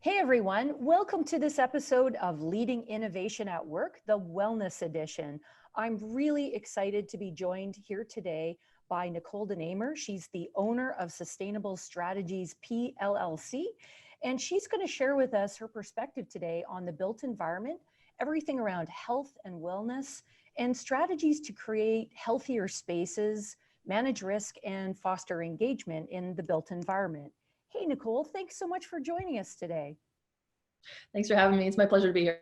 Hey everyone, welcome to this episode of Leading Innovation at Work, the Wellness Edition. I'm really excited to be joined here today by Nicole DeNamur. She's the owner of Sustainable Strategies PLLC, and she's going to share with us her perspective today on the built environment, everything around health and wellness, and strategies to create healthier spaces, manage risk, and foster engagement in the built environment. Hey, Nicole, thanks so much for joining us today. Thanks for having me. It's my pleasure to be here.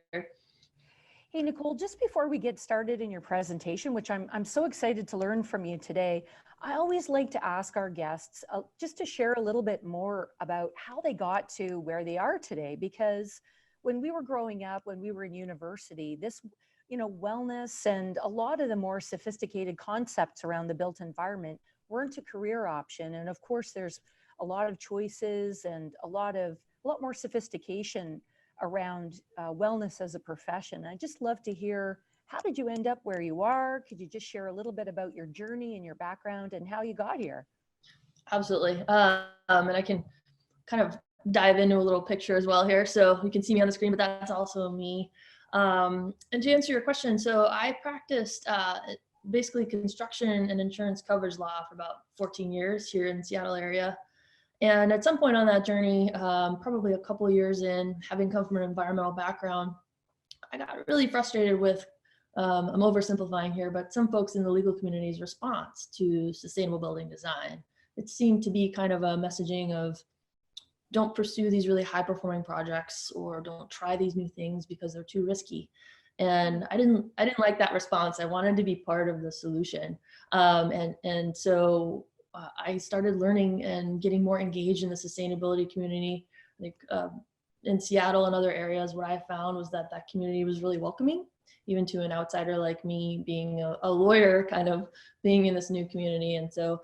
Hey, Nicole, just before we get started in your presentation, which I'm so excited to learn from you today, I always like to ask our guests just to share a little bit more about how they got to where they are today. Because when we were growing up, when we were in university, this, wellness and a lot of the more sophisticated concepts around the built environment weren't a career option. And of course, there's a lot of choices and a lot more sophistication around wellness as a profession. I'd just love to hear, how did you end up where you are? Could you just share a little bit about your journey and your background and how you got here? Absolutely. And I can kind of dive into a little picture as well here. So you can see me on the screen, but that's also me. And to answer your question, so I practiced basically construction and insurance coverage law for about 14 years here in the Seattle area. And at some point on that journey, probably a couple of years in, having come from an environmental background, I got really frustrated with, I'm oversimplifying here, but some folks in the legal community's response to sustainable building design. It seemed to be kind of a messaging of, don't pursue these really high performing projects, or don't try these new things because they're too risky. And I didn't like that response. I wanted to be part of the solution. So I started learning and getting more engaged in the sustainability community. Like in Seattle and other areas, what I found was that community was really welcoming, even to an outsider like me, being a lawyer, kind of being in this new community. And so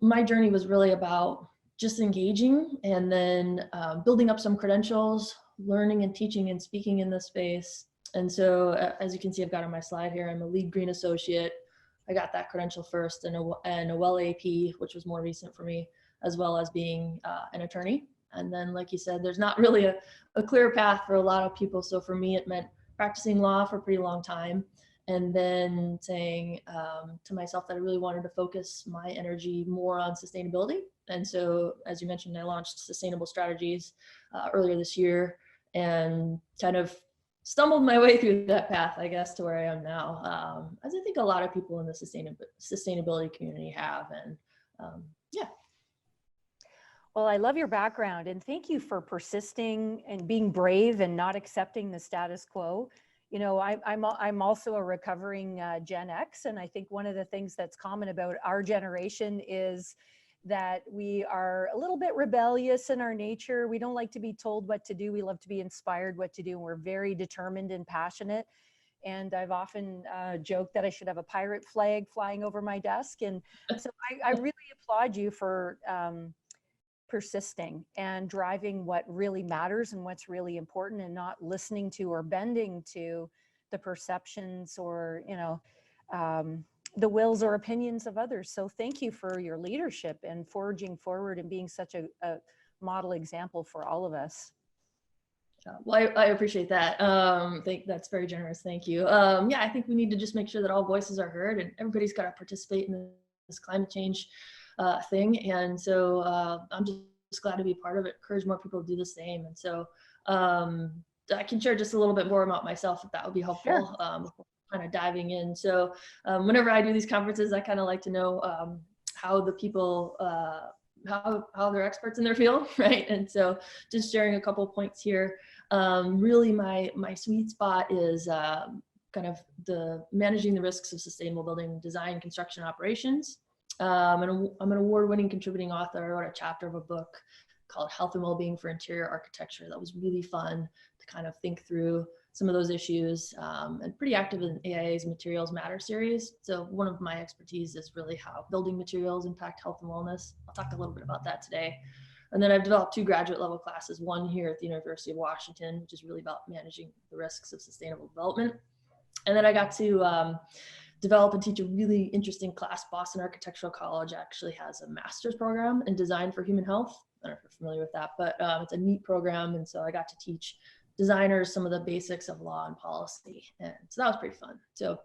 my journey was really about just engaging, and then building up some credentials, learning and teaching and speaking in this space. And so as you can see, I've got on my slide here, I'm a lead green associate. I got that credential first, and a well AP, which was more recent for me, as well as being an attorney. And then, like you said, there's not really a clear path for a lot of people. So for me, it meant practicing law for a pretty long time, and then saying to myself that I really wanted to focus my energy more on sustainability. And so, as you mentioned, I launched Sustainable Strategies earlier this year, and kind of stumbled my way through that path, I guess, to where I am now, as I think a lot of people in the sustainability community have. And yeah. Well, I love your background, and thank you for persisting and being brave and not accepting the status quo. You know, I'm also a recovering Gen X, and I think one of the things that's common about our generation is that we are a little bit rebellious in our nature. We don't like to be told what to do. We love to be inspired what to do. And we're very determined and passionate. And I've often joked that I should have a pirate flag flying over my desk. And so I really applaud you for persisting and driving what really matters and what's really important, and not listening to or bending to the perceptions or, the wills or opinions of others. So thank you for your leadership and forging forward and being such a model example for all of us. Well, I appreciate that. That's very generous. Thank you. Yeah, I think we need to just make sure that all voices are heard, and everybody's got to participate in this climate change thing. And so I'm just glad to be part of it, encourage more people to do the same. And so I can share just a little bit more about myself, if that would be helpful. Sure. Kind of diving in. So whenever I do these conferences, I kind of like to know how the people, how they're experts in their field, right? And so just sharing a couple of points here. Really my sweet spot is kind of the managing the risks of sustainable building design, construction, operations. I'm an award-winning contributing author. I wrote a chapter of a book called Health and Wellbeing for Interior Architecture. That was really fun to kind of think through some of those issues, and pretty active in AIA's Materials Matter series. So one of my expertise is really how building materials impact health and wellness. I'll talk a little bit about that today. And then I've developed 2 graduate level classes, one here at the University of Washington, which is really about managing the risks of sustainable development. And then I got to develop and teach a really interesting class. Boston Architectural College actually has a master's program in design for human health. I don't know if you're familiar with that, but it's a neat program. And so I got to teach designers some of the basics of law and policy. And so that was pretty fun. So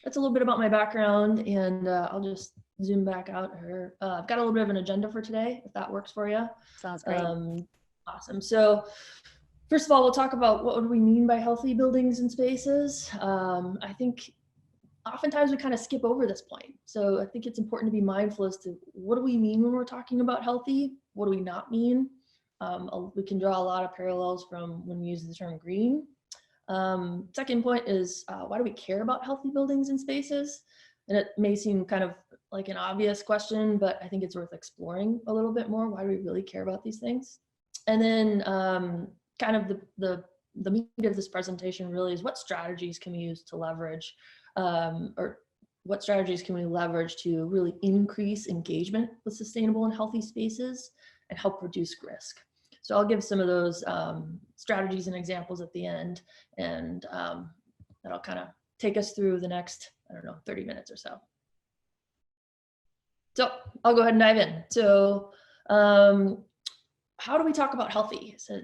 that's a little bit about my background, and I'll just zoom back out here. I've got a little bit of an agenda for today, if that works for you. Sounds great. Awesome. So first of all, we'll talk about what would we mean by healthy buildings and spaces. I think oftentimes we kind of skip over this point. So I think it's important to be mindful as to what do we mean when we're talking about healthy? What do we not mean? We can draw a lot of parallels from when we use the term green. Second point is, why do we care about healthy buildings and spaces? And it may seem kind of like an obvious question, but I think it's worth exploring a little bit more. Why do we really care about these things? And then kind of the meat of this presentation really is what strategies can we use to leverage, or what strategies can we leverage to really increase engagement with sustainable and healthy spaces and help reduce risk. So I'll give some of those strategies and examples at the end, and that'll kind of take us through the next, 30 minutes or so. So I'll go ahead and dive in. So how do we talk about healthy? So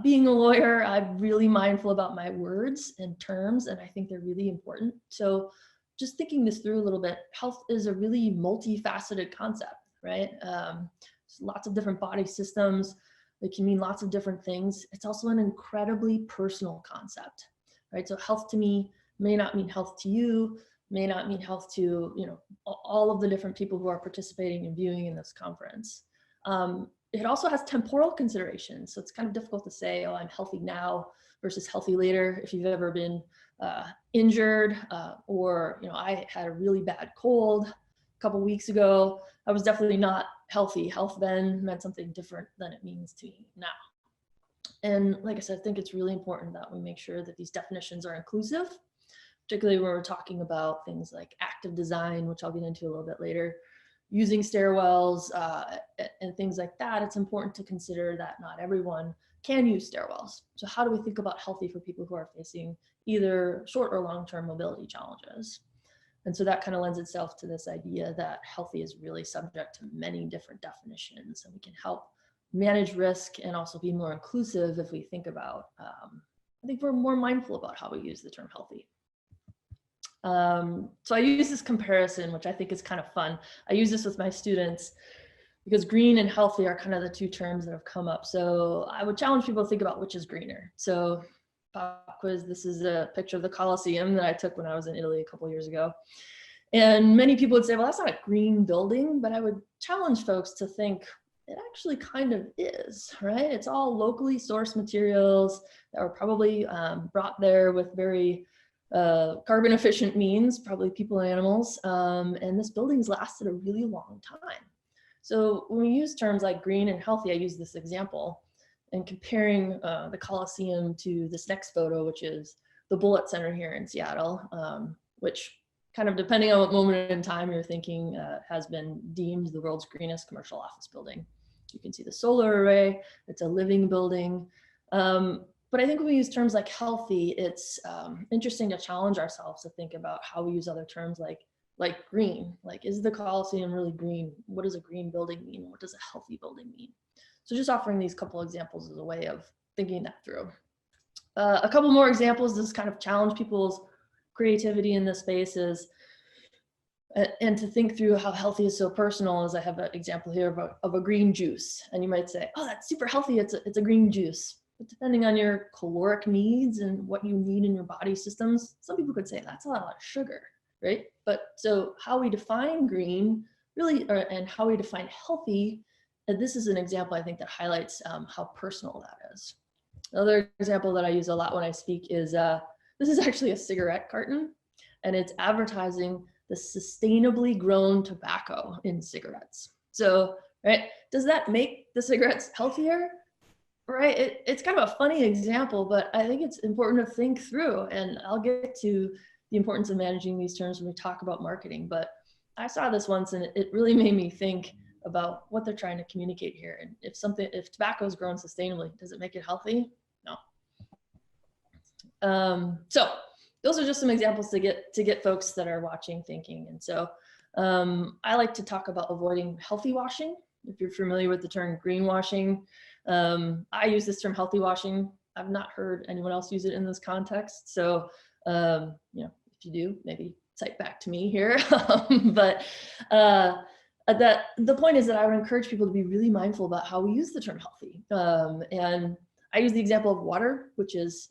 being a lawyer, I'm really mindful about my words and terms, and I think they're really important. So just thinking this through a little bit, health is a really multifaceted concept, right? Lots of different body systems. It can mean lots of different things. It's also an incredibly personal concept, right? So health to me may not mean health to you, may not mean health to, all of the different people who are participating and viewing in this conference. It also has temporal considerations. So it's kind of difficult to say, oh, I'm healthy now versus healthy later. If you've ever been injured or, I had a really bad cold a couple weeks ago, I was definitely not healthy. Health then meant something different than it means to me now. And like I said, I think it's really important that we make sure that these definitions are inclusive, particularly when we're talking about things like active design, which I'll get into a little bit later, using stairwells and things like that. It's important to consider that not everyone can use stairwells. So how do we think about healthy for people who are facing either short or long-term mobility challenges? And so that kind of lends itself to this idea that healthy is really subject to many different definitions, and we can help manage risk and also be more inclusive if we think about, I think we're more mindful about how we use the term healthy. So I use this comparison, which I think is kind of fun. I use this with my students because green and healthy are kind of the two terms that have come up. So I would challenge people to think about which is greener. So pop quiz, this is a picture of the Colosseum that I took when I was in Italy a couple years ago. And many people would say, well, that's not a green building, but I would challenge folks to think it actually kind of is, right? It's all locally sourced materials that were probably brought there with very carbon efficient means, probably people and animals. And this building's lasted a really long time. So when we use terms like green and healthy, I use this example and comparing the Colosseum to this next photo, which is the Bullitt Center here in Seattle, which kind of depending on what moment in time you're thinking has been deemed the world's greenest commercial office building. You can see the solar array, it's a living building. But I think when we use terms like healthy, it's interesting to challenge ourselves to think about how we use other terms like green. Like, is the Colosseum really green? What does a green building mean? What does a healthy building mean? So just offering these couple examples as a way of thinking that through. A couple more examples to kind of challenge people's creativity in this space is, and to think through how healthy is so personal, as I have an example here of a green juice. And you might say, oh, that's super healthy, it's a green juice. But depending on your caloric needs and what you need in your body systems, some people could say that's a lot of sugar, right? But so how we define green really, and how we define healthy, this is an example I think that highlights how personal that is. Another example that I use a lot when I speak is, this is actually a cigarette carton, and it's advertising the sustainably grown tobacco in cigarettes. So, right, does that make the cigarettes healthier? Right, it's kind of a funny example, but I think it's important to think through, and I'll get to the importance of managing these terms when we talk about marketing. But I saw this once, and it really made me think about what they're trying to communicate here. And if tobacco is grown sustainably, does it make it healthy? No. So those are just some examples to get folks that are watching thinking. And so I like to talk about avoiding healthy washing. If you're familiar with the term greenwashing, I use this term healthy washing. I've not heard anyone else use it in this context. So, if you do, maybe cite back to me here. But the point is that I would encourage people to be really mindful about how we use the term healthy. And I use the example of water, which is,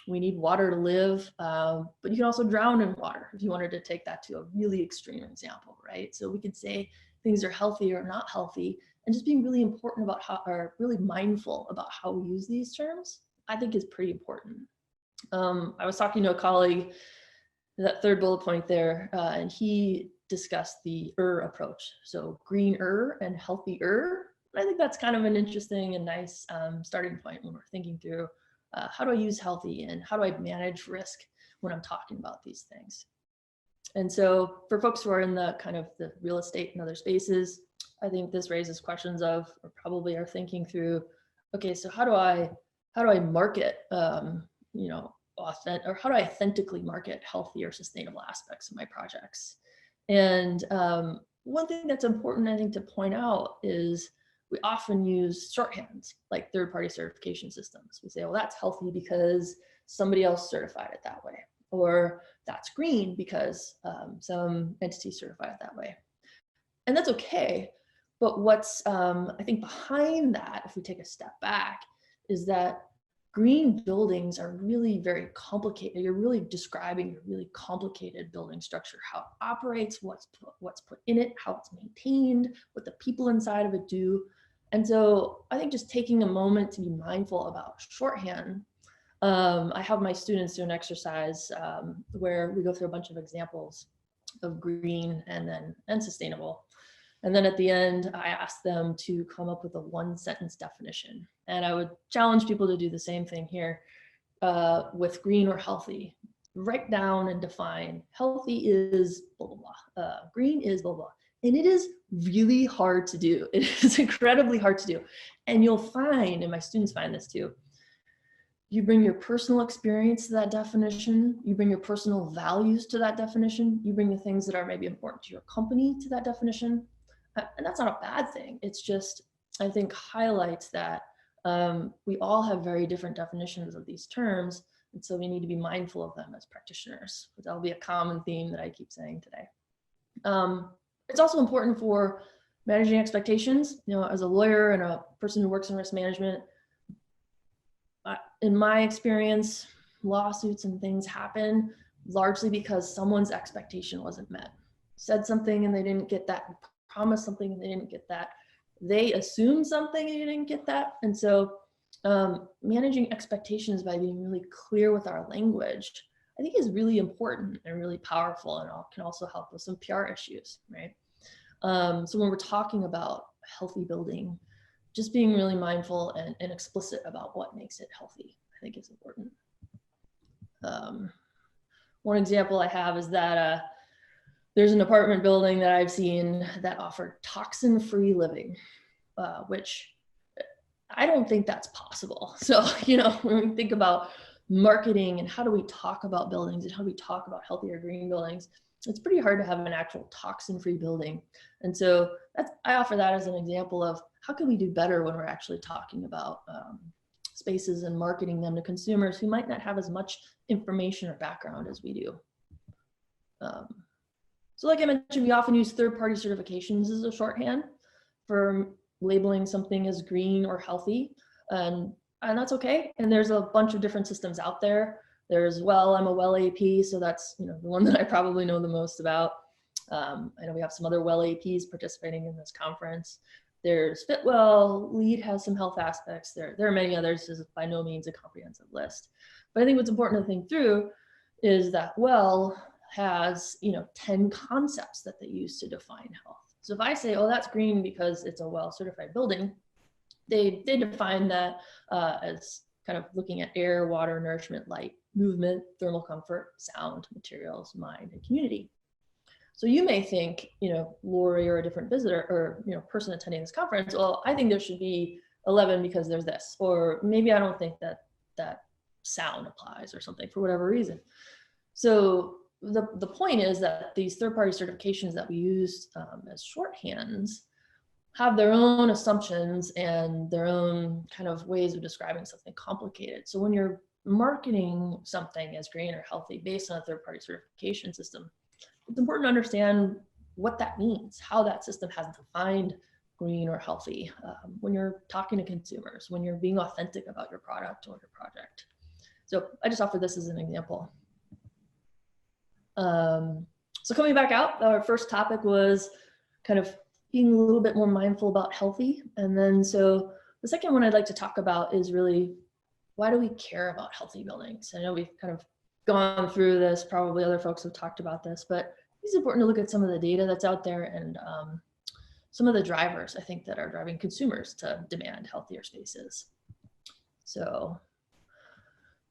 we need water to live, but you can also drown in water if you wanted to take that to a really extreme example, right? So we could say things are healthy or not healthy, and just being really important about really mindful about how we use these terms, I think is pretty important. I was talking to a colleague, that third bullet point there, and he discussed the approach. So greener and healthier. I think that's kind of an interesting and nice starting point when we're thinking through how do I use healthy and how do I manage risk when I'm talking about these things. And so for folks who are in the kind of the real estate and other spaces, I think this raises questions of, or probably are thinking through, okay, so how do I market, or how do I authentically market healthy or sustainable aspects of my projects? And one thing that's important, I think, to point out is we often use shorthands like third-party certification systems. We say, well, that's healthy because somebody else certified it that way, or that's green because some entity certified it that way. And that's okay. But what's, I think, behind that, if we take a step back, is that green buildings are really very complicated. You're really describing a really complicated building structure, how it operates, what's put in it, how it's maintained, what the people inside of it do. And so I think just taking a moment to be mindful about shorthand. I have my students do an exercise where we go through a bunch of examples of green and sustainable. And then at the end, I asked them to come up with a one-sentence definition. And I would challenge people to do the same thing here with green or healthy. Write down and define healthy is blah, blah, blah. Green is blah, blah. And it is really hard to do. It is incredibly hard to do. And you'll find, and my students find this too, you bring your personal experience to that definition, you bring your personal values to that definition, you bring the things that are maybe important to your company to that definition. And that's not a bad thing. It's just, I think, highlights that we all have very different definitions of these terms. And so we need to be mindful of them as practitioners. But that'll be a common theme that I keep saying today. It's also important for managing expectations. As a lawyer and a person who works in risk management, in my experience, lawsuits and things happen largely because someone's expectation wasn't met. Said something and they didn't get that, promised something and they didn't get that. They assumed something and you didn't get that. And so managing expectations by being really clear with our language, I think is really important and really powerful, and can also help with some PR issues, right? So when we're talking about healthy building, just being really mindful and explicit about what makes it healthy, I think is important. One example I have is that there's an apartment building that I've seen that offered toxin-free living, which I don't think that's possible. So, when we think about marketing and how do we talk about buildings and how do we talk about healthier green buildings, it's pretty hard to have an actual toxin-free building. And so I offer that as an example of how can we do better when we're actually talking about spaces and marketing them to consumers who might not have as much information or background as we do. So like I mentioned, we often use third-party certifications as a shorthand for labeling something as green or healthy, and that's okay. And there's a bunch of different systems out there. There's I'm a WELL AP, so that's the one that I probably know the most about. I know we have some other WELL APs participating in this conference. There's Fitwell, LEED has some health aspects. There are many others. This is by no means a comprehensive list. But I think what's important to think through is that WELL has 10 concepts that they use to define health. So if I say, oh, that's green because it's a WELL certified building, they define that as kind of looking at air, water, nourishment, light, movement, thermal comfort, sound, materials, mind, and community. So you may think, Lorri or a different visitor or person attending this conference, well, I think there should be 11 because there's this, or maybe I don't think that sound applies or something for whatever reason. So the point is that these third-party certifications that we use as shorthands have their own assumptions and their own kind of ways of describing something complicated. So when you're marketing something as green or healthy based on a third-party certification system, it's important to understand what that means, how that system has defined green or healthy when you're talking to consumers, when you're being authentic about your product or your project. So I just offer this as an example. So coming back out, our first topic was kind of being a little bit more mindful about healthy. And then so the second one I'd like to talk about is really, why do we care about healthy buildings? I know we've kind of gone through this, probably other folks have talked about this, but it's important to look at some of the data that's out there and some of the drivers, I think, that are driving consumers to demand healthier spaces. So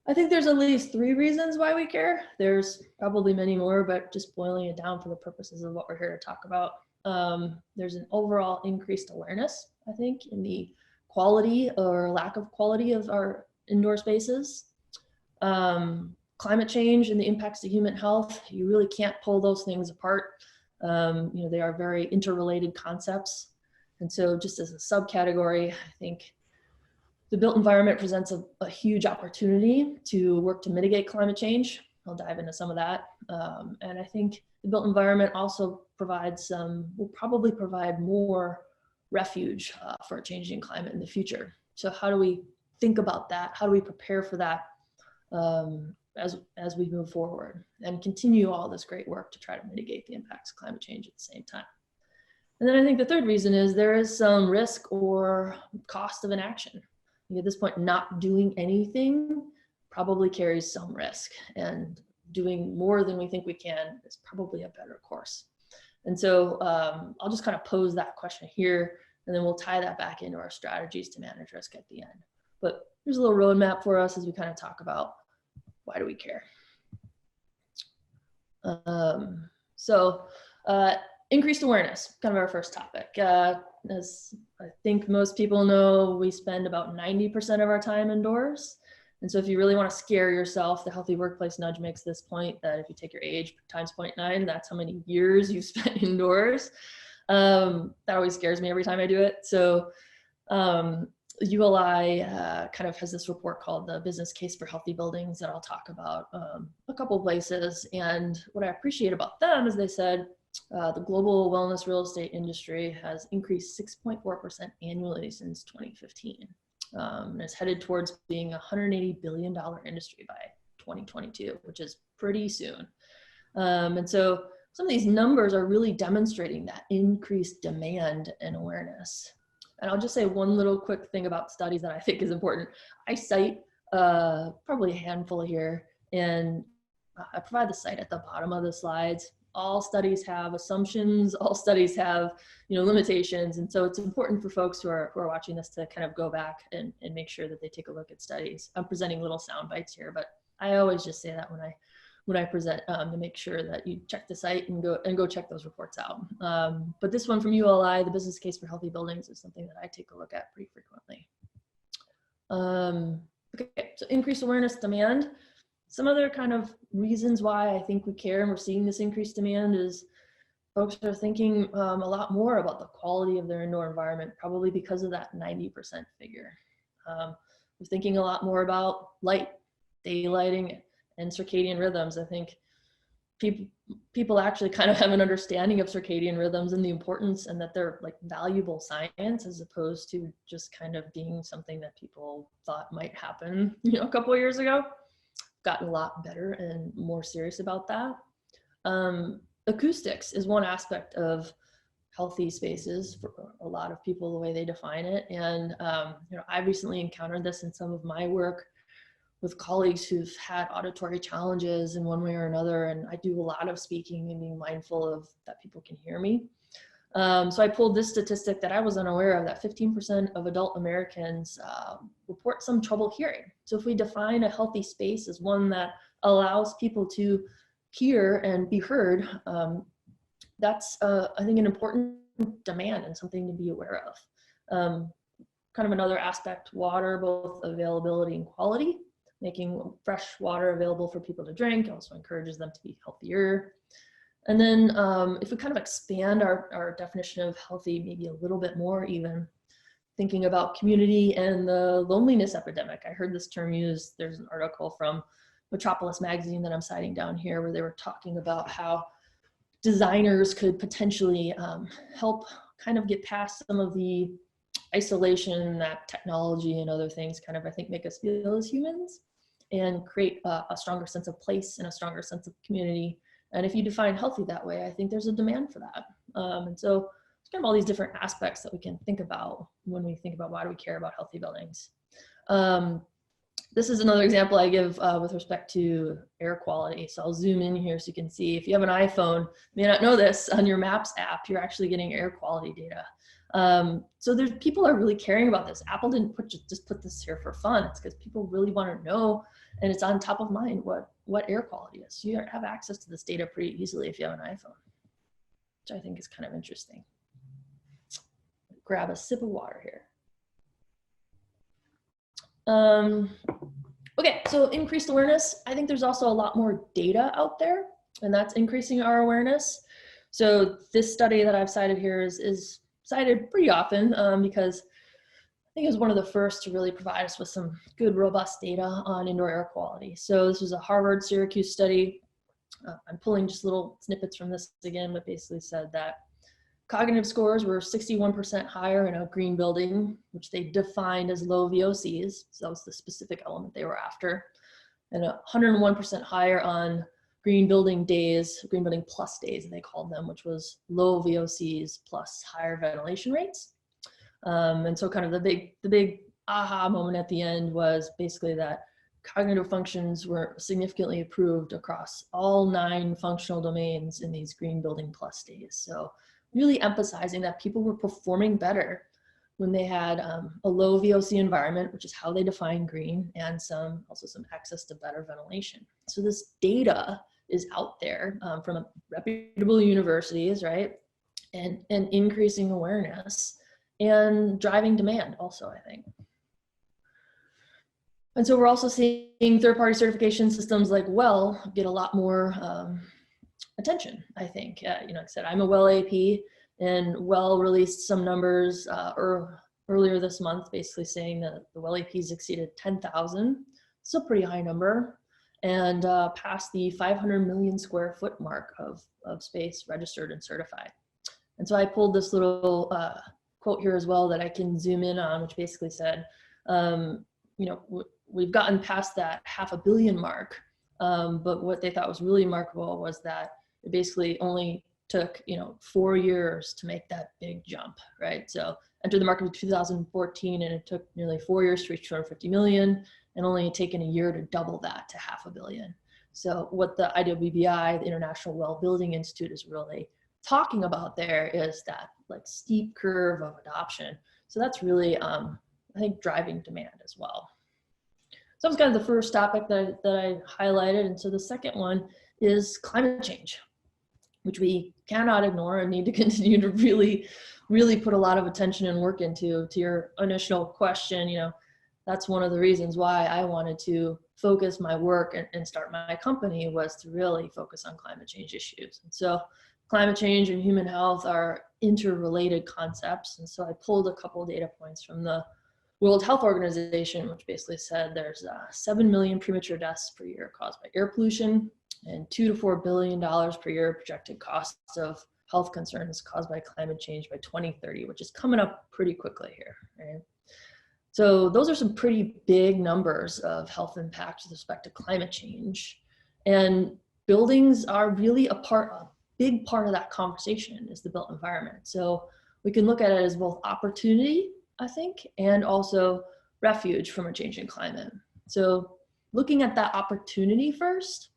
I think there's at least 3 reasons why we care. There's probably many more, but just boiling it down for the purposes of what we're here to talk about. There's an overall increased awareness, I think, in the quality or lack of quality of our indoor spaces. Climate change and the impacts to human health, you really can't pull those things apart. They are very interrelated concepts. And so just as a subcategory, I think the built environment presents a huge opportunity to work to mitigate climate change. I'll dive into some of that. And I think the built environment also will probably provide more refuge for a changing climate in the future. So how do we think about that? How do we prepare for that as we move forward and continue all this great work to try to mitigate the impacts of climate change at the same time? And then I think the third reason is there is some risk or cost of inaction. At this point, not doing anything probably carries some risk, and doing more than we think we can is probably a better course. And so I'll just kind of pose that question here, and then we'll tie that back into our strategies to manage risk at the end. But here's a little roadmap for us as we kind of talk about why do we care. Increased awareness, kind of our first topic. As I think most people know, we spend about 90% of our time indoors. And so if you really want to scare yourself, the Healthy Workplace Nudge makes this point that if you take your age times 0.9, that's how many years you've spent indoors. That always scares me every time I do it. So ULI kind of has this report called the Business Case for Healthy Buildings that I'll talk about a couple places. And what I appreciate about them is they said the global wellness real estate industry has increased 6.4% annually since 2015. And it's headed towards being a $180 billion industry by 2022, which is pretty soon. And so some of these numbers are really demonstrating that increased demand and awareness. And I'll just say one little quick thing about studies that I think is important. I cite probably a handful here, and I provide the site at the bottom of the slides. All studies have assumptions, all studies have limitations, and so it's important for folks who are watching this to kind of go back and make sure that they take a look at studies. I'm presenting little sound bites here, but I always just say that when I present to make sure that you check the site and go check those reports out. But this one from ULI, the Business Case for Healthy Buildings, is something that I take a look at pretty frequently. Okay, so increased awareness, demand. Some other kind of reasons why I think we care and we're seeing this increased demand is folks are thinking a lot more about the quality of their indoor environment, probably because of that 90% figure. We're thinking a lot more about light, daylighting, and circadian rhythms. I think people actually kind of have an understanding of circadian rhythms and the importance, and that they're like valuable science as opposed to just kind of being something that people thought might happen, a couple of years ago. Gotten a lot better and more serious about that. Acoustics is one aspect of healthy spaces for a lot of people, the way they define it. And I've recently encountered this in some of my work with colleagues who've had auditory challenges in one way or another. And I do a lot of speaking and being mindful of that people can hear me. So I pulled this statistic that I was unaware of, that 15% of adult Americans report some trouble hearing. So if we define a healthy space as one that allows people to hear and be heard, that's, I think, an important demand and something to be aware of. Kind of another aspect, water, both availability and quality. Making fresh water available for people to drink also encourages them to be healthier. And then if we kind of expand our definition of healthy maybe a little bit more even, thinking about community and the loneliness epidemic. I heard this term used. There's an article from Metropolis magazine that I'm citing down here where they were talking about how designers could potentially help kind of get past some of the isolation that technology and other things kind of, I think, make us feel as humans, and create a stronger sense of place and a stronger sense of community. And if you define healthy that way, I think there's a demand for that. And so it's kind of all these different aspects that we can think about when we think about why do we care about healthy buildings. This is another example I give with respect to air quality. So I'll zoom in here so you can see. If you have an iPhone, you may not know this, on your Maps app, you're actually getting air quality data. So there's people are really caring about this. Apple didn't just put this here for fun. It's because people really want to know, and it's on top of mind what air quality is. So you have access to this data pretty easily if you have an iPhone, which I think is kind of interesting. Grab a sip of water here. Okay, so increased awareness. I think there's also a lot more data out there, and that's increasing our awareness. So this study that I've cited here is cited pretty often because I think it was one of the first to really provide us with some good, robust data on indoor air quality. So this was a Harvard-Syracuse study. I'm pulling just little snippets from this again, but basically said that cognitive scores were 61% higher in a green building, which they defined as low VOCs. So that was the specific element they were after. And 101% higher on green building days, green building plus days, they called them, which was low VOCs plus higher ventilation rates. And so kind of the big aha moment at the end was basically that cognitive functions were significantly improved across all 9 functional domains in these green building plus days. So really emphasizing that people were performing better when they had a low VOC environment, which is how they define green, and also some access to better ventilation. So this data is out there from reputable universities, right? And increasing awareness and driving demand also, I think. And so we're also seeing third-party certification systems like WELL get a lot more attention, I think. Like I said, I'm a WELL AP, and WELL released some numbers earlier this month, basically saying that the WELL APs exceeded 10,000, still a pretty high number, and passed the 500 million square foot mark of space registered and certified. And so I pulled this little quote here as well that I can zoom in on, which basically said, we've gotten past that 500 million mark, but what they thought was really remarkable was that it basically only took 4 years to make that big jump, right? So entered the market in 2014, and it took nearly 4 years to reach 250 million, and only taken a year to double that to 500 million. So what the IWBI, the International Well Building Institute, is really talking about there is that like steep curve of adoption. So that's really, I think, driving demand as well. So that was kind of the first topic that I highlighted. And so the second one is climate change, which we cannot ignore and need to continue to really put a lot of attention and work into. To your initial question, that's one of the reasons why I wanted to focus my work and start my company, was to really focus on climate change issues. And so climate change and human health are interrelated concepts. And so I pulled a couple of data points from the World Health Organization, which basically said there's 7 million premature deaths per year caused by air pollution, and $2 to $4 billion per year projected costs of health concerns caused by climate change by 2030, which is coming up pretty quickly here, right? So those are some pretty big numbers of health impact with respect to climate change. And buildings are really a big part of that conversation is the built environment. So we can look at it as both opportunity, I think, and also refuge from a changing climate. So looking at that opportunity first,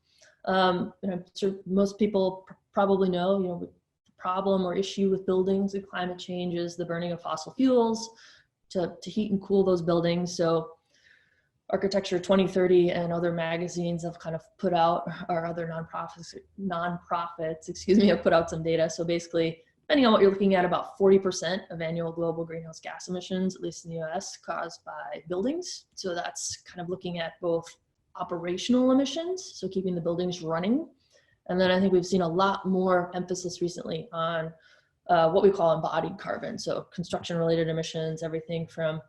I'm sure most people probably know, the problem or issue with buildings and climate change is the burning of fossil fuels to heat and cool those buildings. So Architecture 2030 and other magazines have kind of put out, or other nonprofits, have put out some data. So basically, depending on what you're looking at, about 40% of annual global greenhouse gas emissions, at least in the US, caused by buildings. So that's kind of looking at both operational emissions, so keeping the buildings running, And then I think we've seen a lot more emphasis recently on what we call embodied carbon. So construction-related emissions, everything from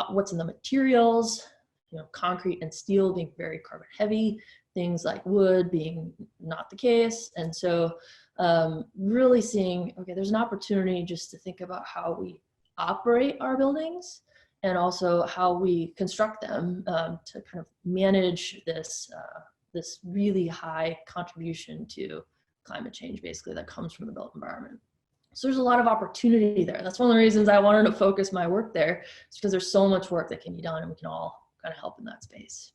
what's in the materials, concrete and steel being very carbon heavy, things like wood being not the case. And so really seeing, okay, there's an opportunity just to think about how we operate our buildings and also how we construct them to kind of manage this really high contribution to climate change, basically, that comes from the built environment. So there's a lot of opportunity there. That's one of the reasons I wanted to focus my work there, is because there's so much work that can be done and we can all kind of help in that space.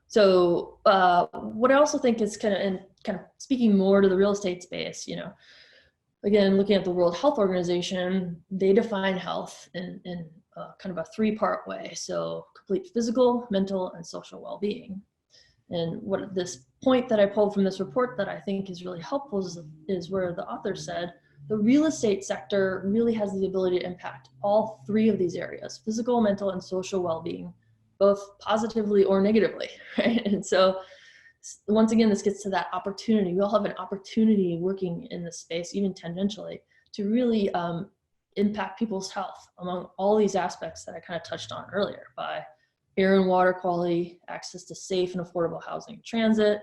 So what I also think is kind of speaking more to the real estate space, again, looking at the World Health Organization, they define health in kind of a three-part way. So complete physical, mental, and social well-being. And what this point that I pulled from this report that I think is really helpful is where the author said, the real estate sector really has the ability to impact all three of these areas, physical, mental, and social well-being, both positively or negatively, right? And so once again, this gets to that opportunity. We all have an opportunity working in this space, even tangentially, to really impact people's health among all these aspects that I kind of touched on earlier, by air and water quality, access to safe and affordable housing and transit,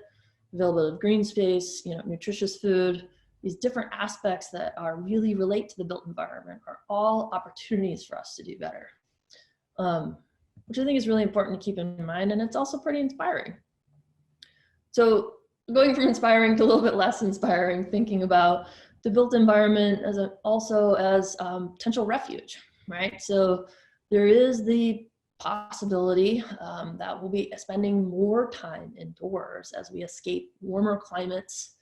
availability of green space, nutritious food. These different aspects that really relate to the built environment are all opportunities for us to do better, which I think is really important to keep in mind, and it's also pretty inspiring. So going from inspiring to a little bit less inspiring, thinking about the built environment also as potential refuge, right? So there is the possibility that we'll be spending more time indoors as we escape warmer climates,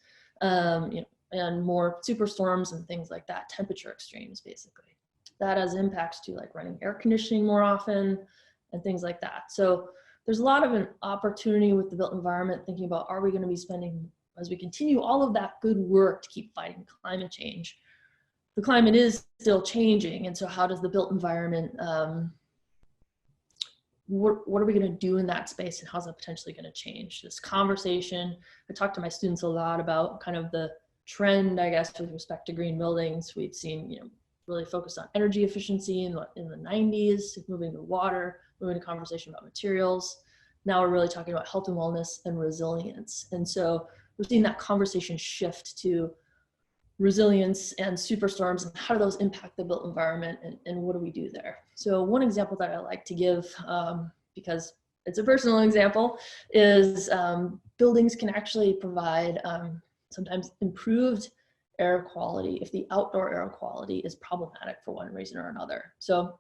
and more superstorms and things like that, temperature extremes, basically. That has impacts to like running air conditioning more often and things like that. So there's a lot of an opportunity with the built environment, thinking about, are we going to be spending, as we continue all of that good work to keep fighting climate change, the climate is still changing. And so how does the built environment, what are we going to do in that space, and how's that potentially going to change this conversation? I talk to my students a lot about kind of the trend, I guess, with respect to green buildings. We've seen, really focused on energy efficiency in the 90s, moving to water, moving to conversation about materials. Now we're really talking about health and wellness and resilience. And so we're seeing that conversation shift to resilience and superstorms, and how do those impact the built environment, and what do we do there? So one example that I like to give, because it's a personal example, is buildings can actually provide sometimes improved air quality if the outdoor air quality is problematic for one reason or another. So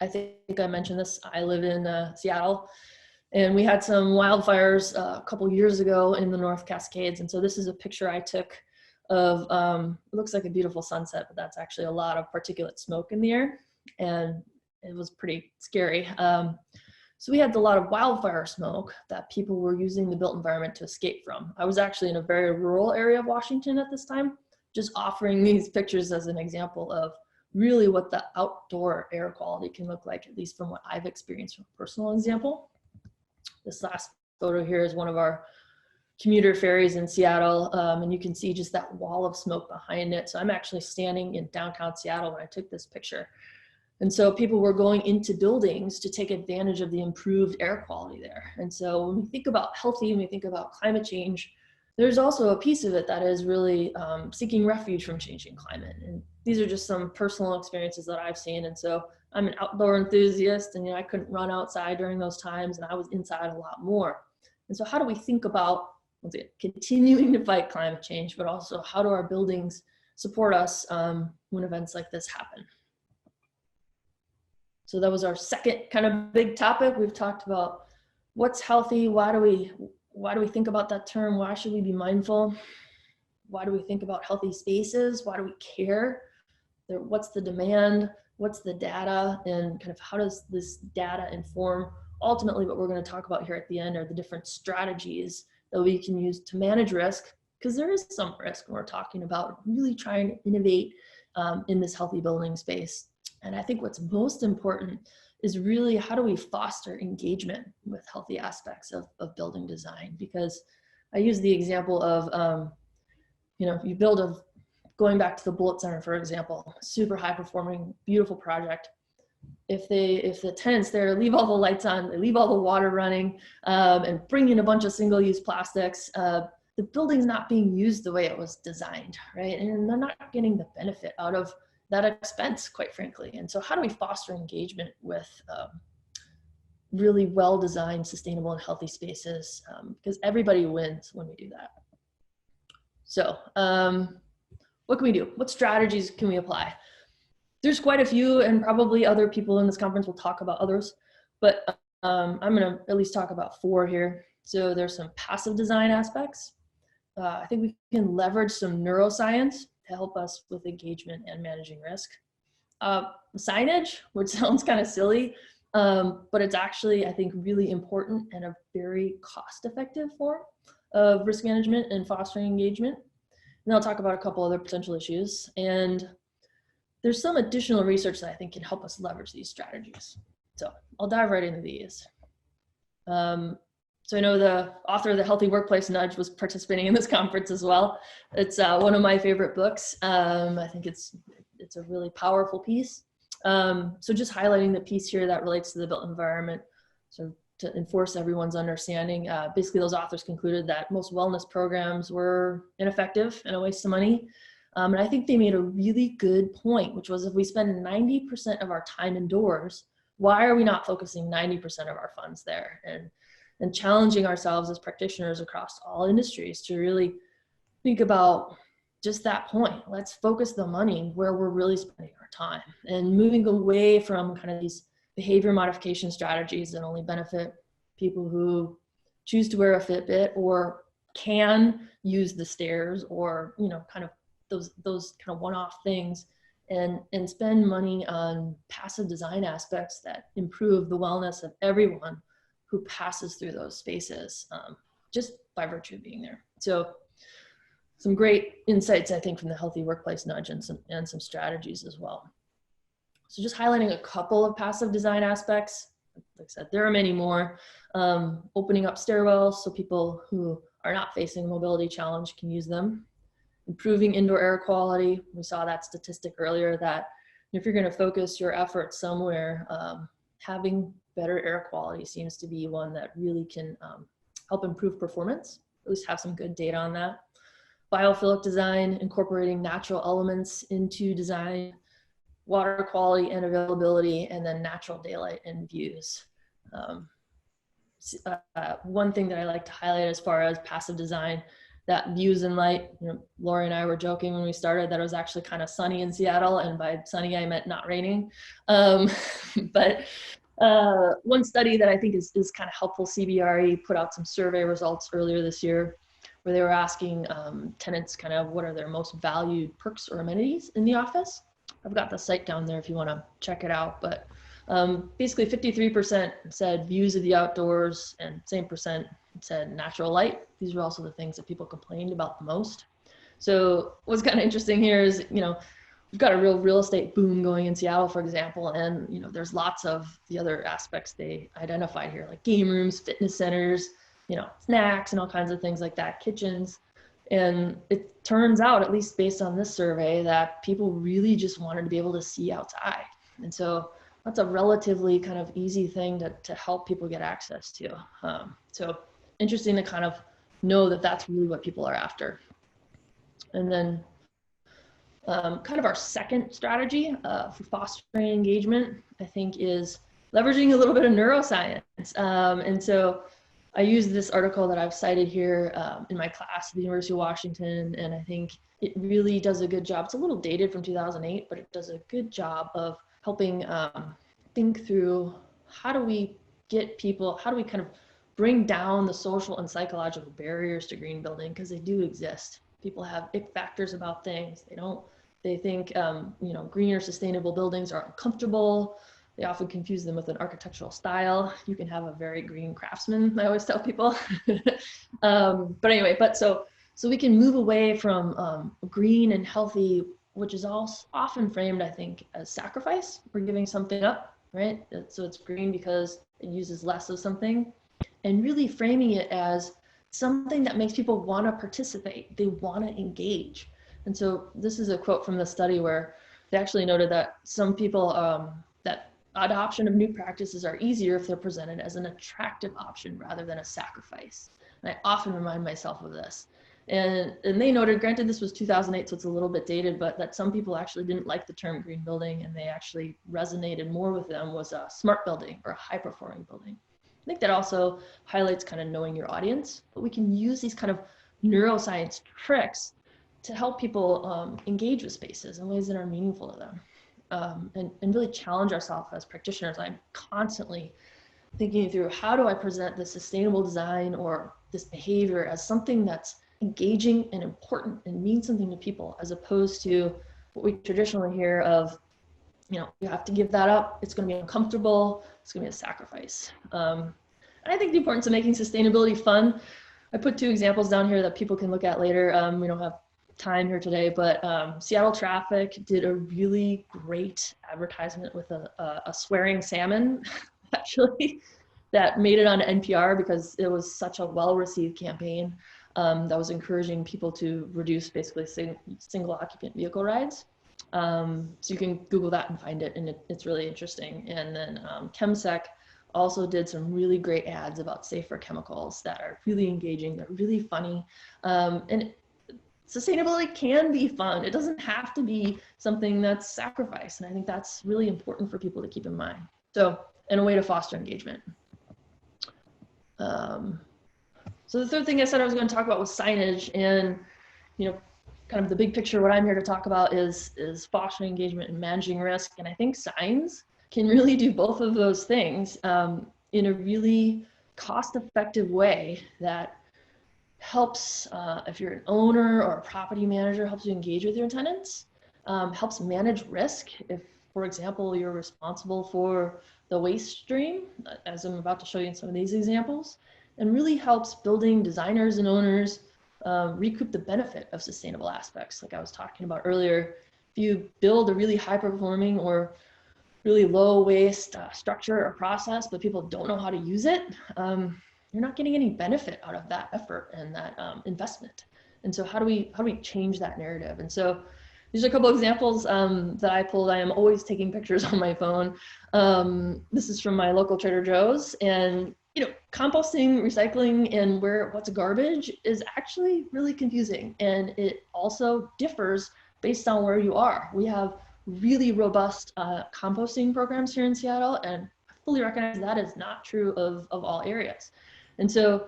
I think I mentioned this, I live in Seattle, and we had some wildfires a couple years ago in the North Cascades. And so this is a picture I took of, it looks like a beautiful sunset, but that's actually a lot of particulate smoke in the air, and it was pretty scary. So we had a lot of wildfire smoke that people were using the built environment to escape from. I was actually in a very rural area of Washington at this time, just offering these pictures as an example of really what the outdoor air quality can look like, at least from what I've experienced from a personal example. This last photo here is one of our commuter ferries in Seattle, and you can see just that wall of smoke behind it. So I'm actually standing in downtown Seattle when I took this picture. And so people were going into buildings to take advantage of the improved air quality there. And so when we think about healthy, when we think about climate change, there's also a piece of it that is really seeking refuge from changing climate. And these are just some personal experiences that I've seen. And so I'm an outdoor enthusiast, and I couldn't run outside during those times, and I was inside a lot more. And so how do we think about, once again, continuing to fight climate change, but also how do our buildings support us when events like this happen? So that was our second kind of big topic. We've talked about what's healthy, why do we think about that term? Why should we be mindful? Why do we think about healthy spaces? Why do we care? What's the demand? What's the data? And kind of how does this data inform ultimately what we're going to talk about here at the end, are the different strategies that we can use to manage risk, because there is some risk when we're talking about really trying to innovate in this healthy building space. And I think what's most important is really how do we foster engagement with healthy aspects of building design, because I use the example of, you build going back to the Bullet Center, for example, super high performing, beautiful project. If the tenants there leave all the lights on, they leave all the water running, and bring in a bunch of single-use plastics, the building's not being used the way it was designed, right? And they're not getting the benefit out of that expense, quite frankly. And so how do we foster engagement with really well-designed, sustainable, and healthy spaces? Because everybody wins when we do that. So what can we do? What strategies can we apply? There's quite a few, and probably other people in this conference will talk about others, but I'm gonna at least talk about 4 here. So there's some passive design aspects. I think we can leverage some neuroscience to help us with engagement and managing risk. Signage, which sounds kind of silly, but it's actually, I think, really important and a very cost-effective form of risk management and fostering engagement. And I'll talk about a couple other potential issues. And there's some additional research that I think can help us leverage these strategies. So I'll dive right into these. So I know the author of the Healthy Workplace Nudge was participating in this conference as well. It's one of my favorite books. I think it's a really powerful piece. So just highlighting the piece here that relates to the built environment. So to enforce everyone's understanding, basically those authors concluded that most wellness programs were ineffective and a waste of money. And I think they made a really good point, which was if we spend 90% of our time indoors, why are we not focusing 90% of our funds there? And challenging ourselves as practitioners across all industries to really think about just that point. Let's focus the money where we're really spending our time, and moving away from kind of these behavior modification strategies that only benefit people who choose to wear a Fitbit or can use the stairs, or kind of those kind of one-off things, and spend money on passive design aspects that improve the wellness of everyone who passes through those spaces, just by virtue of being there. So some great insights, I think, from the Healthy Workplace Nudge, and some strategies as well. So just highlighting a couple of passive design aspects. Like I said, there are many more. Opening up stairwells so people who are not facing a mobility challenge can use them. Improving indoor air quality. We saw that statistic earlier that if you're going to focus your efforts somewhere, having better air quality seems to be one that really can help improve performance, at least have some good data on that. Biophilic design, incorporating natural elements into design, water quality and availability, and then natural daylight and views. One thing that I like to highlight as far as passive design, that views and light. Lorri and I were joking when we started that it was actually kind of sunny in Seattle, and by sunny I meant not raining. But one study that I think is kind of helpful, CBRE put out some survey results earlier this year where they were asking tenants kind of what are their most valued perks or amenities in the office. I've got the site down there if you want to check it out, but basically 53% said views of the outdoors, and same percent said natural light. These were also the things that people complained about the most. So what's kind of interesting here is, we've got a real estate boom going in Seattle, for example, and there's lots of the other aspects they identified here, like game rooms, fitness centers, snacks and all kinds of things like that, kitchens. And it turns out, at least based on this survey, that people really just wanted to be able to see outside. And so that's a relatively kind of easy thing to help people get access to. So interesting to kind of know that that's really what people are after. And then kind of our second strategy for fostering engagement, I think, is leveraging a little bit of neuroscience. And so I use this article that I've cited here in my class at the University of Washington, and I think it really does a good job. It's a little dated from 2008, but it does a good job of helping think through how do we kind of bring down the social and psychological barriers to green building, because they do exist. People have ick factors about things. They think green or sustainable buildings are uncomfortable. They often confuse them with an architectural style. You can have a very green craftsman, I always tell people. But anyway, so we can move away from green and healthy, which is also often framed, I think, as sacrifice. We're giving something up, right? So it's green because it uses less of something, and really framing it as something that makes people want to participate. They want to engage. And so this is a quote from the study where they actually noted that some people, that adoption of new practices are easier if they're presented as an attractive option rather than a sacrifice. And I often remind myself of this. And they noted, granted this was 2008, so it's a little bit dated, but that some people actually didn't like the term green building, and they actually resonated more with them was a smart building or a high performing building. I think that also highlights kind of knowing your audience, but we can use these kind of neuroscience tricks to help people engage with spaces in ways that are meaningful to them, and really challenge ourselves as practitioners. I'm constantly thinking through, how do I present the sustainable design or this behavior as something that's engaging and important and means something to people, as opposed to what we traditionally hear of, you know, you have to give that up, it's going to be uncomfortable, it's going to be a sacrifice. And I think the importance of making sustainability fun, I put 2 examples down here that people can look at later. We don't have time here today, but Seattle Traffic did a really great advertisement with a swearing salmon, actually, that made it on NPR because it was such a well-received campaign that was encouraging people to reduce basically single occupant vehicle rides. So you can Google that and find it, and it's really interesting. And then ChemSec also did some really great ads about safer chemicals that are really engaging, they're really funny. And sustainability can be fun. It doesn't have to be something that's sacrificed. And I think that's really important for people to keep in mind. So, and a way to foster engagement. So the third thing I said I was going to talk about was signage, and, you know, kind of the big picture, what I'm here to talk about is fostering engagement and managing risk. And I think signs can really do both of those things in a really cost-effective way that helps, if you're an owner or a property manager, helps you engage with your tenants, helps manage risk. If, for example, you're responsible for the waste stream, as I'm about to show you in some of these examples, and really helps building designers and owners recoup the benefit of sustainable aspects. Like I was talking about earlier, if you build a really high performing or really low waste structure or process, but people don't know how to use it, you're not getting any benefit out of that effort and that investment. And so how do we change that narrative? And so these are a couple of examples that I pulled. I am always taking pictures on my phone. This is from my local Trader Joe's, and you know, composting, recycling, and what's garbage is actually really confusing, and it also differs based on where you are. We have really robust composting programs here in Seattle, and I fully recognize that is not true of all areas. And so,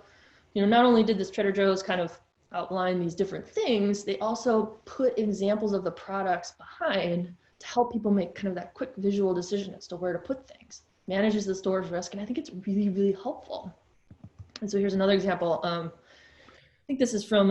you know, not only did this Trader Joe's kind of outline these different things, they also put examples of the products behind to help people make kind of that quick visual decision as to where to put things, manages the store's risk, and I think it's really, really helpful. And so here's another example. I think this is from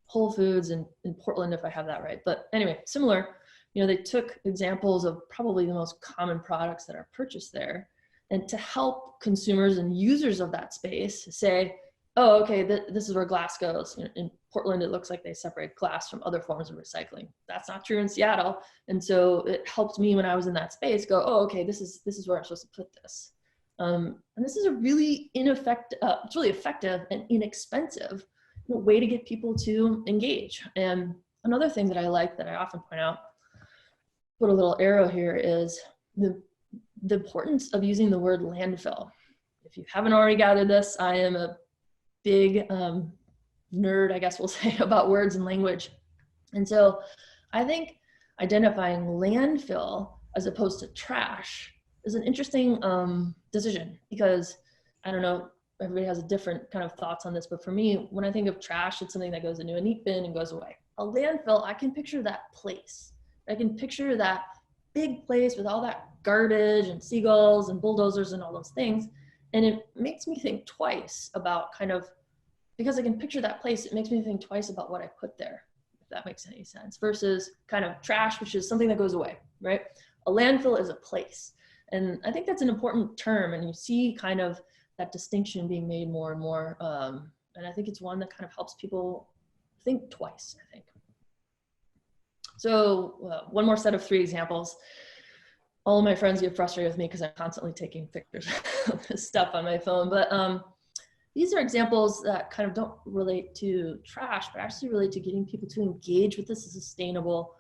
Whole Foods in Portland, if I have that right. But anyway, similar, you know, they took examples of probably the most common products that are purchased there, and to help consumers and users of that space say, oh, okay, this is where glass goes. In Portland, it looks like they separate glass from other forms of recycling. That's not true in Seattle. And so it helped me when I was in that space go, oh, okay, this is where I'm supposed to put this. And this is a really it's really effective and inexpensive way to get people to engage. And another thing that I like that I often point out, put a little arrow here, is the importance of using the word landfill. If you haven't already gathered this, I am a big nerd, I guess we'll say, about words and language. And so I think identifying landfill as opposed to trash is an interesting decision, because I don't know, everybody has a different kind of thoughts on this, but for me, when I think of trash, it's something that goes into a neat bin and goes away. A landfill, I can picture that place. I can picture that big place with all that garbage and seagulls and bulldozers and all those things. And it makes me think twice about kind of, because I can picture that place, it makes me think twice about what I put there, if that makes any sense, versus kind of trash, which is something that goes away, right? A landfill is a place. And I think that's an important term, and you see kind of that distinction being made more and more. And I think it's one that kind of helps people think twice, I think. So one more set of 3 examples. All of my friends get frustrated with me because I'm constantly taking pictures of this stuff on my phone. But these are examples that kind of don't relate to trash, but actually relate to getting people to engage with the sustainable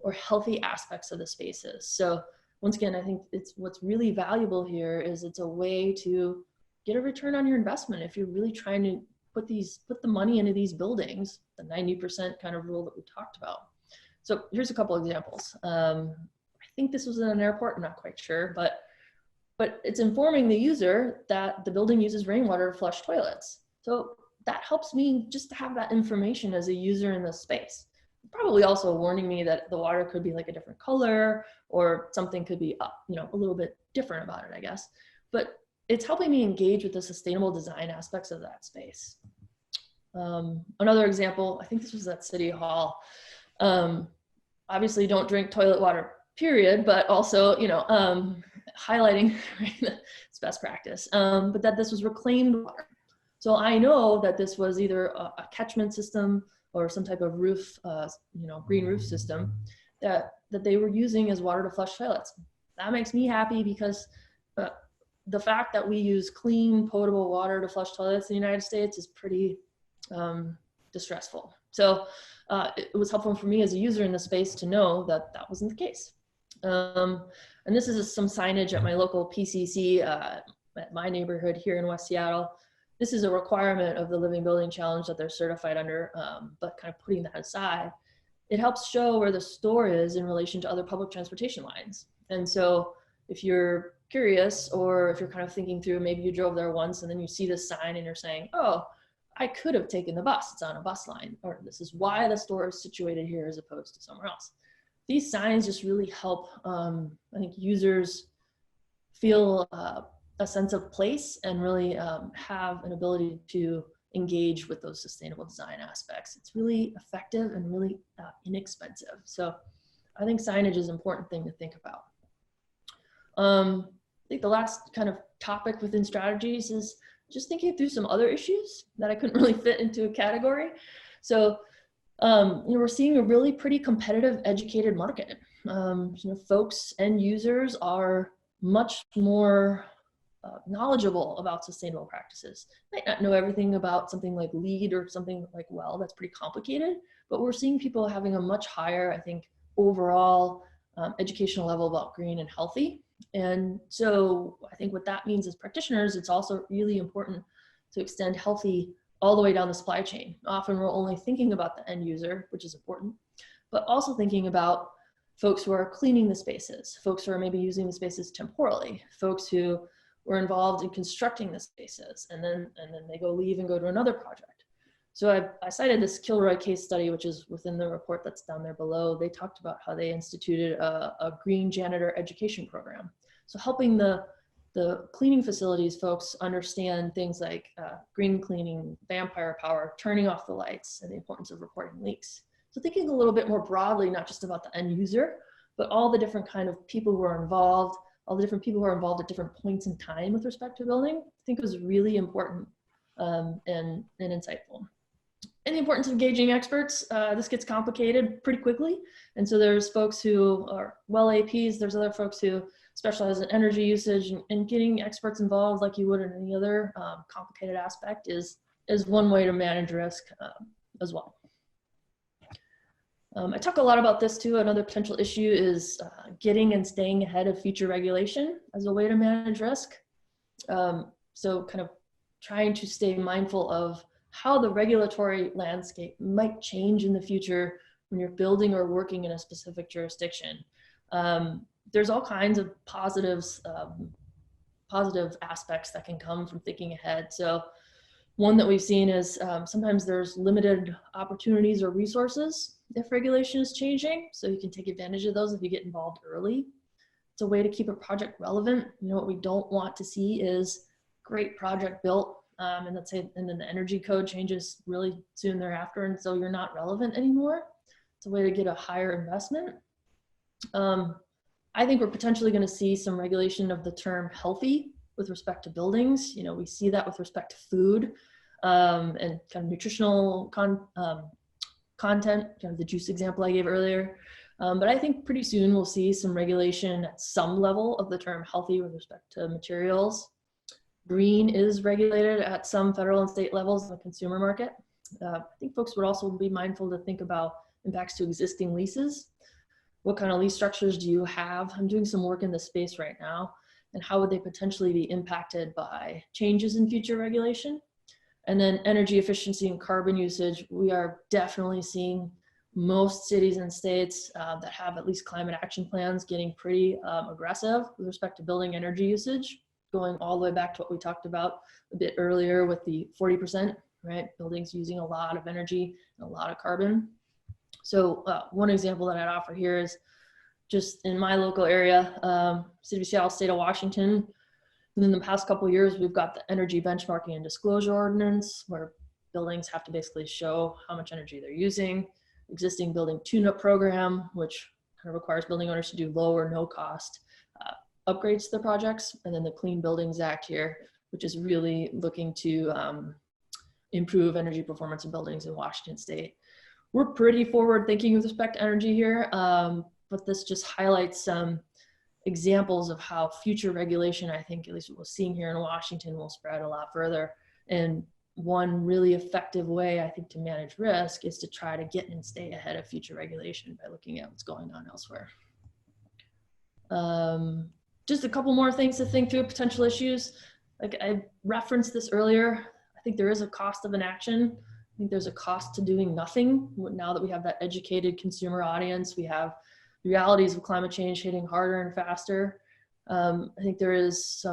or healthy aspects of the spaces. So once again, I think what's really valuable here is it's a way to get a return on your investment. If you're really trying to put the money into these buildings, the 90% kind of rule that we talked about. So here's a couple examples. I think this was in an airport, I'm not quite sure, but it's informing the user that the building uses rainwater to flush toilets. So that helps me just to have that information as a user in this space. Probably also warning me that the water could be like a different color or something could be a little bit different about it, I guess. But it's helping me engage with the sustainable design aspects of that space. Another example, I think this was at City Hall. Obviously don't drink toilet water, period, but also, highlighting it's best practice, but that this was reclaimed water. So I know that this was either a catchment system or some type of roof, green roof system that they were using as water to flush toilets. That makes me happy because the fact that we use clean, potable water to flush toilets in the United States is pretty distressful. So it was helpful for me as a user in the space to know that that wasn't the case. And this is some signage at my local PCC at my neighborhood here in West Seattle. This is a requirement of the Living Building Challenge that they're certified under, but kind of putting that aside, it helps show where the store is in relation to other public transportation lines. And so if you're curious, or if you're kind of thinking through, maybe you drove there once and then you see this sign and you're saying, oh, I could have taken the bus, it's on a bus line, or this is why the store is situated here as opposed to somewhere else. These signs just really help, I think, users feel a sense of place and really have an ability to engage with those sustainable design aspects. It's really effective and really inexpensive. So I think signage is an important thing to think about. I think the last kind of topic within strategies is just thinking through some other issues that I couldn't really fit into a category. So we're seeing a really pretty competitive, educated market. Folks and users are much more knowledgeable about sustainable practices. Might not know everything about something like LEED or something like WELL, that's pretty complicated, but we're seeing people having a much higher, I think, overall educational level about green and healthy. And so I think what that means as practitioners, it's also really important to extend healthy all the way down the supply chain. Often we're only thinking about the end user, which is important, but also thinking about folks who are cleaning the spaces, folks who are maybe using the spaces temporally, folks who were involved in constructing the spaces, and then they leave and go to another project. So I cited this Kilroy case study, which is within the report that's down there below. They talked about how they instituted a green janitor education program. So helping the cleaning facilities folks understand things like green cleaning, vampire power, turning off the lights, and the importance of reporting leaks. So thinking a little bit more broadly, not just about the end user, but all the different kind of people who are involved, all the different people who are involved at different points in time with respect to building, I think was really important and insightful. And the importance of engaging experts, this gets complicated pretty quickly. And so there's folks who are well APs, there's other folks who specialize in energy usage, and getting experts involved like you would in any other complicated aspect is one way to manage risk as well. I talk a lot about this too. Another potential issue is getting and staying ahead of future regulation as a way to manage risk. So kind of trying to stay mindful of how the regulatory landscape might change in the future when you're building or working in a specific jurisdiction. There's all kinds of positive aspects that can come from thinking ahead. So one that we've seen is sometimes there's limited opportunities or resources if regulation is changing. So you can take advantage of those if you get involved early. It's a way to keep a project relevant. What we don't want to see is great project built, and let's say, and then the energy code changes really soon thereafter, and so you're not relevant anymore. It's a way to get a higher investment. I think we're potentially going to see some regulation of the term healthy with respect to buildings. We see that with respect to food and kind of nutritional content, kind of the juice example I gave earlier. But I think pretty soon we'll see some regulation at some level of the term healthy with respect to materials. Green is regulated at some federal and state levels in the consumer market. I think folks would also be mindful to think about impacts to existing leases. What kind of lease structures do you have? I'm doing some work in this space right now, and how would they potentially be impacted by changes in future regulation? And then energy efficiency and carbon usage. We are definitely seeing most cities and states that have at least climate action plans getting pretty aggressive with respect to building energy usage, going all the way back to what we talked about a bit earlier with the 40%, right? Buildings using a lot of energy and a lot of carbon. So one example that I'd offer here is just in my local area, City of Seattle, State of Washington. And in the past couple of years, we've got the energy benchmarking and disclosure ordinance, where buildings have to basically show how much energy they're using. Existing building tune-up program, which kind of requires building owners to do low or no cost upgrades to their projects. And then the Clean Buildings Act here, which is really looking to improve energy performance in buildings in Washington State. We're pretty forward thinking with respect to energy here, but this just highlights some examples of how future regulation, I think, at least what we're seeing here in Washington, will spread a lot further. And one really effective way, I think, to manage risk is to try to get and stay ahead of future regulation by looking at what's going on elsewhere. Just a couple more things to think through, potential issues. Like I referenced this earlier, I think there is a cost of inaction. I think there's a cost to doing nothing. Now that we have that educated consumer audience, we have the realities of climate change hitting harder and faster. I think there's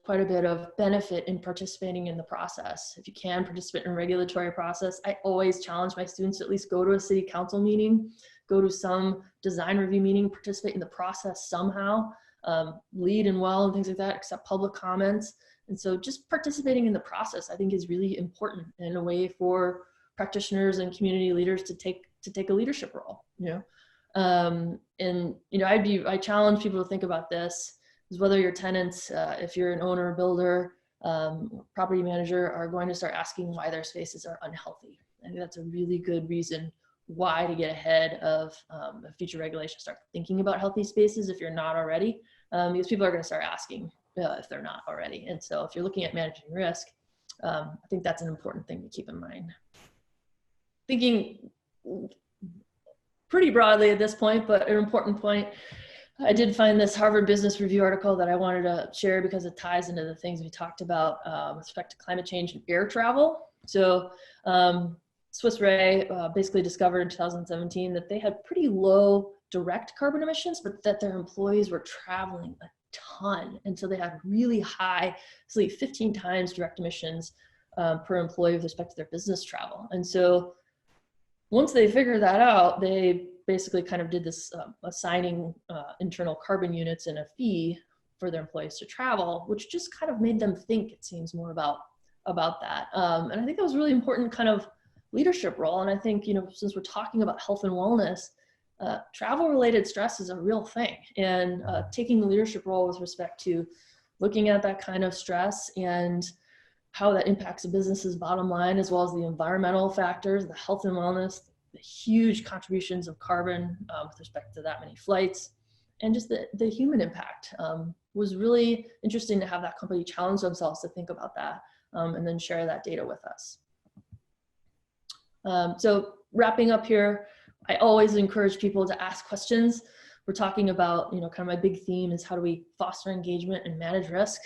quite a bit of benefit in participating in the process. If you can participate in a regulatory process, I always challenge my students to at least go to a city council meeting, go to some design review meeting, participate in the process somehow, lead and well and things like that, accept public comments. And so just participating in the process, I think, is really important in a way for practitioners and community leaders to take a leadership role, you know? And, you know, I challenge people to think about this, is whether your tenants, if you're an owner, builder, property manager, are going to start asking why their spaces are unhealthy. I think that's a really good reason why to get ahead of future regulation, start thinking about healthy spaces if you're not already, because people are going to start asking if they're not already. And so if you're looking at managing risk, I think that's an important thing to keep in mind. Thinking pretty broadly at this point, but an important point, I did find this Harvard Business Review article that I wanted to share because it ties into the things we talked about with respect to climate change and air travel. So Swiss Re basically discovered in 2017 that they had pretty low direct carbon emissions, but that their employees were traveling a ton. And so they had really high, 15 times direct emissions per employee with respect to their business travel. And so once they figured that out, they basically kind of did this assigning internal carbon units and a fee for their employees to travel, which just kind of made them think, it seems, more about that. And I think that was really important kind of leadership role. And I think, you know, since we're talking about health and wellness, travel related stress is a real thing. And taking the leadership role with respect to looking at that kind of stress and how that impacts a business's bottom line, as well as the environmental factors, the health and wellness, the huge contributions of carbon with respect to that many flights, and just the human impact was really interesting to have that company challenge themselves to think about that and then share that data with us. So wrapping up here, I always encourage people to ask questions. We're talking about, you know, kind of my big theme is how do we foster engagement and manage risk?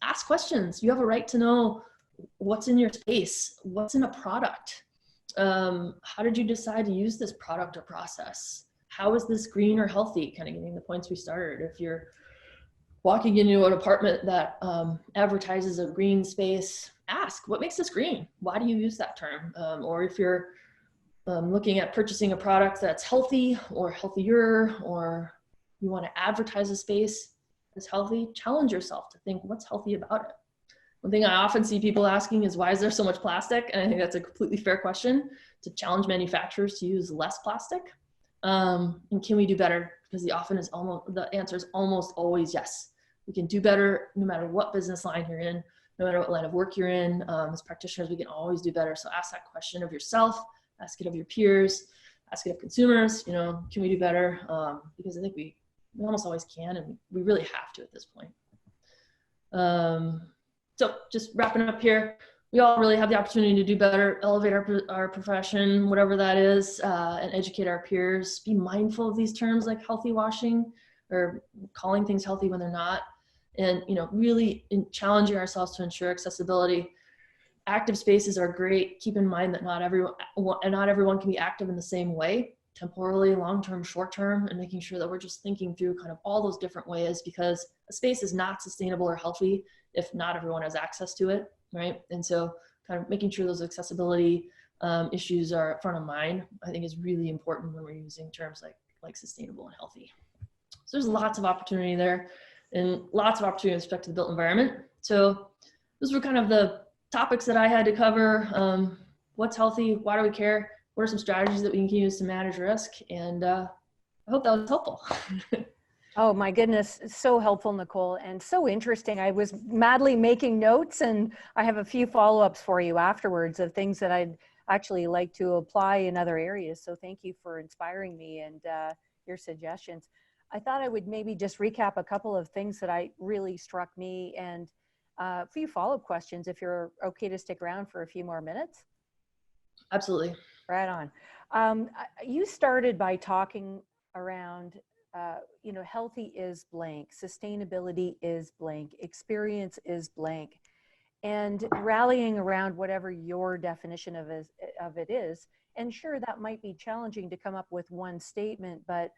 Ask questions. You have a right to know what's in your space, what's in a product. How did you decide to use this product or process? How is this green or healthy? Kind of getting the points we started. If you're walking into an apartment that advertises a green space, ask, what makes this green? Why do you use that term? Or if you're looking at purchasing a product that's healthy or healthier, or you want to advertise a space as healthy, challenge yourself to think, what's healthy about it? One thing I often see people asking is, why is there so much plastic? And I think that's a completely fair question, to challenge manufacturers to use less plastic. And can we do better? Because the answer is almost always yes. We can do better no matter what business line you're in, no matter what line of work you're in. As practitioners, we can always do better. So ask that question of yourself, ask it of your peers, ask it of consumers, you know, can we do better? Because I think we almost always can, and we really have to at this point. So just wrapping up here, we all really have the opportunity to do better, elevate our profession, whatever that is, and educate our peers. Be mindful of these terms like healthy washing, or calling things healthy when they're not, and really challenging ourselves to ensure accessibility. Active spaces are great. Keep in mind that not everyone can be active in the same way, temporally, long-term, short-term, and making sure that we're just thinking through kind of all those different ways, because a space is not sustainable or healthy if not everyone has access to it, right? And so kind of making sure those accessibility issues are front of mind, I think, is really important when we're using terms like sustainable and healthy. So there's lots of opportunity there, and lots of opportunity with respect to the built environment. So those were kind of the topics that I had to cover. What's healthy? Why do we care? What are some strategies that we can use to manage risk? And I hope that was helpful. Oh my goodness, so helpful, Nicole, and so interesting. I was madly making notes, and I have a few follow-ups for you afterwards of things that I'd actually like to apply in other areas. So thank you for inspiring me and your suggestions. I thought I would maybe just recap a couple of things that really struck me, and a few follow-up questions if you're okay to stick around for a few more minutes. Absolutely. Right on. You started by talking around healthy is blank, sustainability is blank, experience is blank, and rallying around whatever your definition of it is. And sure, that might be challenging to come up with one statement, but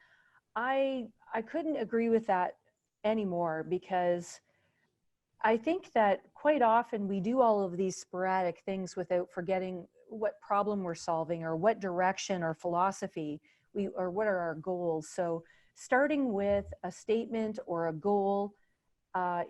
I couldn't agree with that anymore, because I think that quite often we do all of these sporadic things without forgetting what problem we're solving, or what direction or philosophy or what are our goals. So starting with a statement or a goal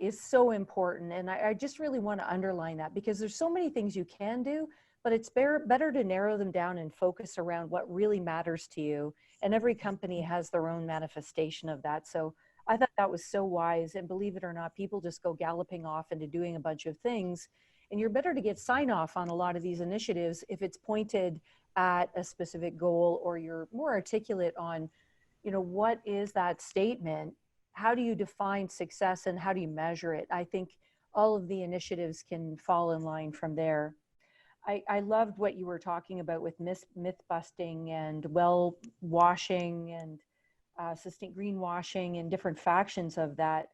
is so important. And I just really want to underline that, because there's so many things you can do, but it's better to narrow them down and focus around what really matters to you. And every company has their own manifestation of that. So I thought that was so wise. And believe it or not, people just go galloping off into doing a bunch of things. And you're better to get sign off on a lot of these initiatives if it's pointed at a specific goal, or you're more articulate on, what is that statement? How do you define success, and how do you measure it? I think all of the initiatives can fall in line from there. I loved what you were talking about with myth busting and well washing and greenwashing and different factions of that.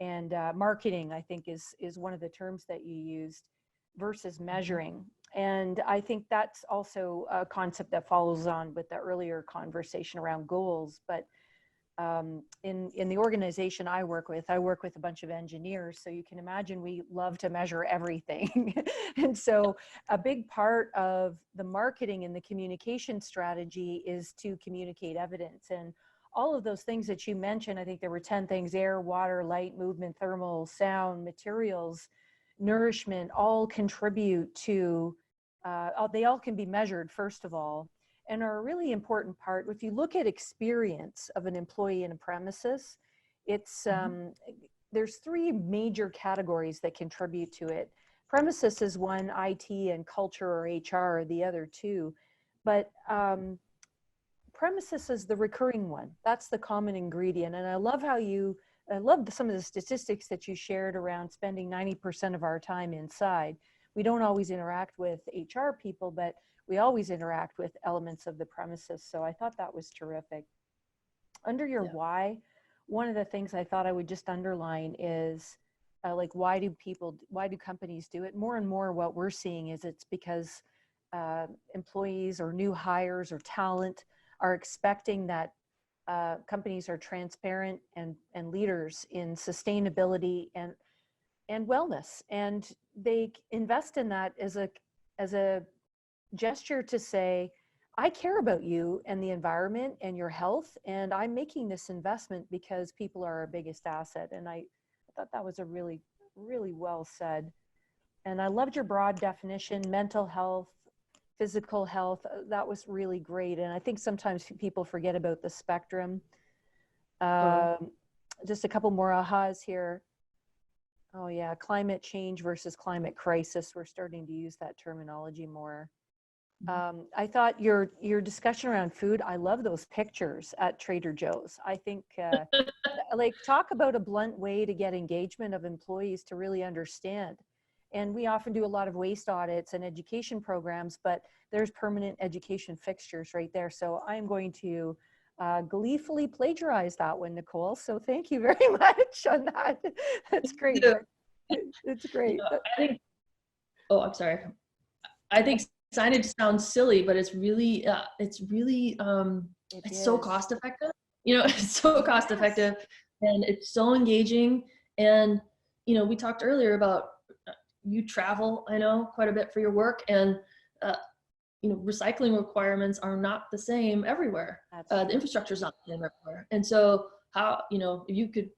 And marketing, I think, is one of the terms that you used, versus measuring. And I think that's also a concept that follows on with the earlier conversation around goals. But in the organization I work with a bunch of engineers. So you can imagine we love to measure everything. And so a big part of the marketing and the communication strategy is to communicate evidence. And all of those things that you mentioned, I think there were 10 things: air, water, light, movement, thermal, sound, materials, nourishment, all contribute to, they all can be measured, first of all, and are a really important part. If you look at experience of an employee in a premises, it's there's three major categories that contribute to it. Premises is one, IT and culture or HR are the other two, but premises is the recurring one. That's the common ingredient. And I love some of the statistics that you shared around spending 90% of our time inside. We don't always interact with HR people, but we always interact with elements of the premises. So I thought that was terrific. Under your why, one of the things I thought I would just underline is why do companies do it? More and more what we're seeing is it's because employees or new hires or talent are expecting that companies are transparent and leaders in sustainability and wellness, and they invest in that as a gesture to say, I care about you and the environment and your health, and I'm making this investment because people are our biggest asset. And I thought that was a really, really well said. And I loved your broad definition: mental health, physical health. That was really great. And I think sometimes people forget about the spectrum. Just a couple more ahas here. Oh yeah, climate change versus climate crisis. We're starting to use that terminology more. I thought your discussion around food, I love those pictures at Trader Joe's. I think like, talk about a blunt way to get engagement of employees to really understand. And we often do a lot of waste audits and education programs, but there's permanent education fixtures right there. So I'm going to gleefully plagiarize that one, Nicole. So thank you very much on that. That's great. It's great. I think, oh, I'm sorry. I think signage sounds silly, but it's really, it's so cost effective. You know, it's so cost effective, and it's so engaging. And, you know, we talked earlier about you travel, I know, quite a bit for your work, and you know, recycling requirements are not the same everywhere. The infrastructure is not the same everywhere. And so how, you know, you could,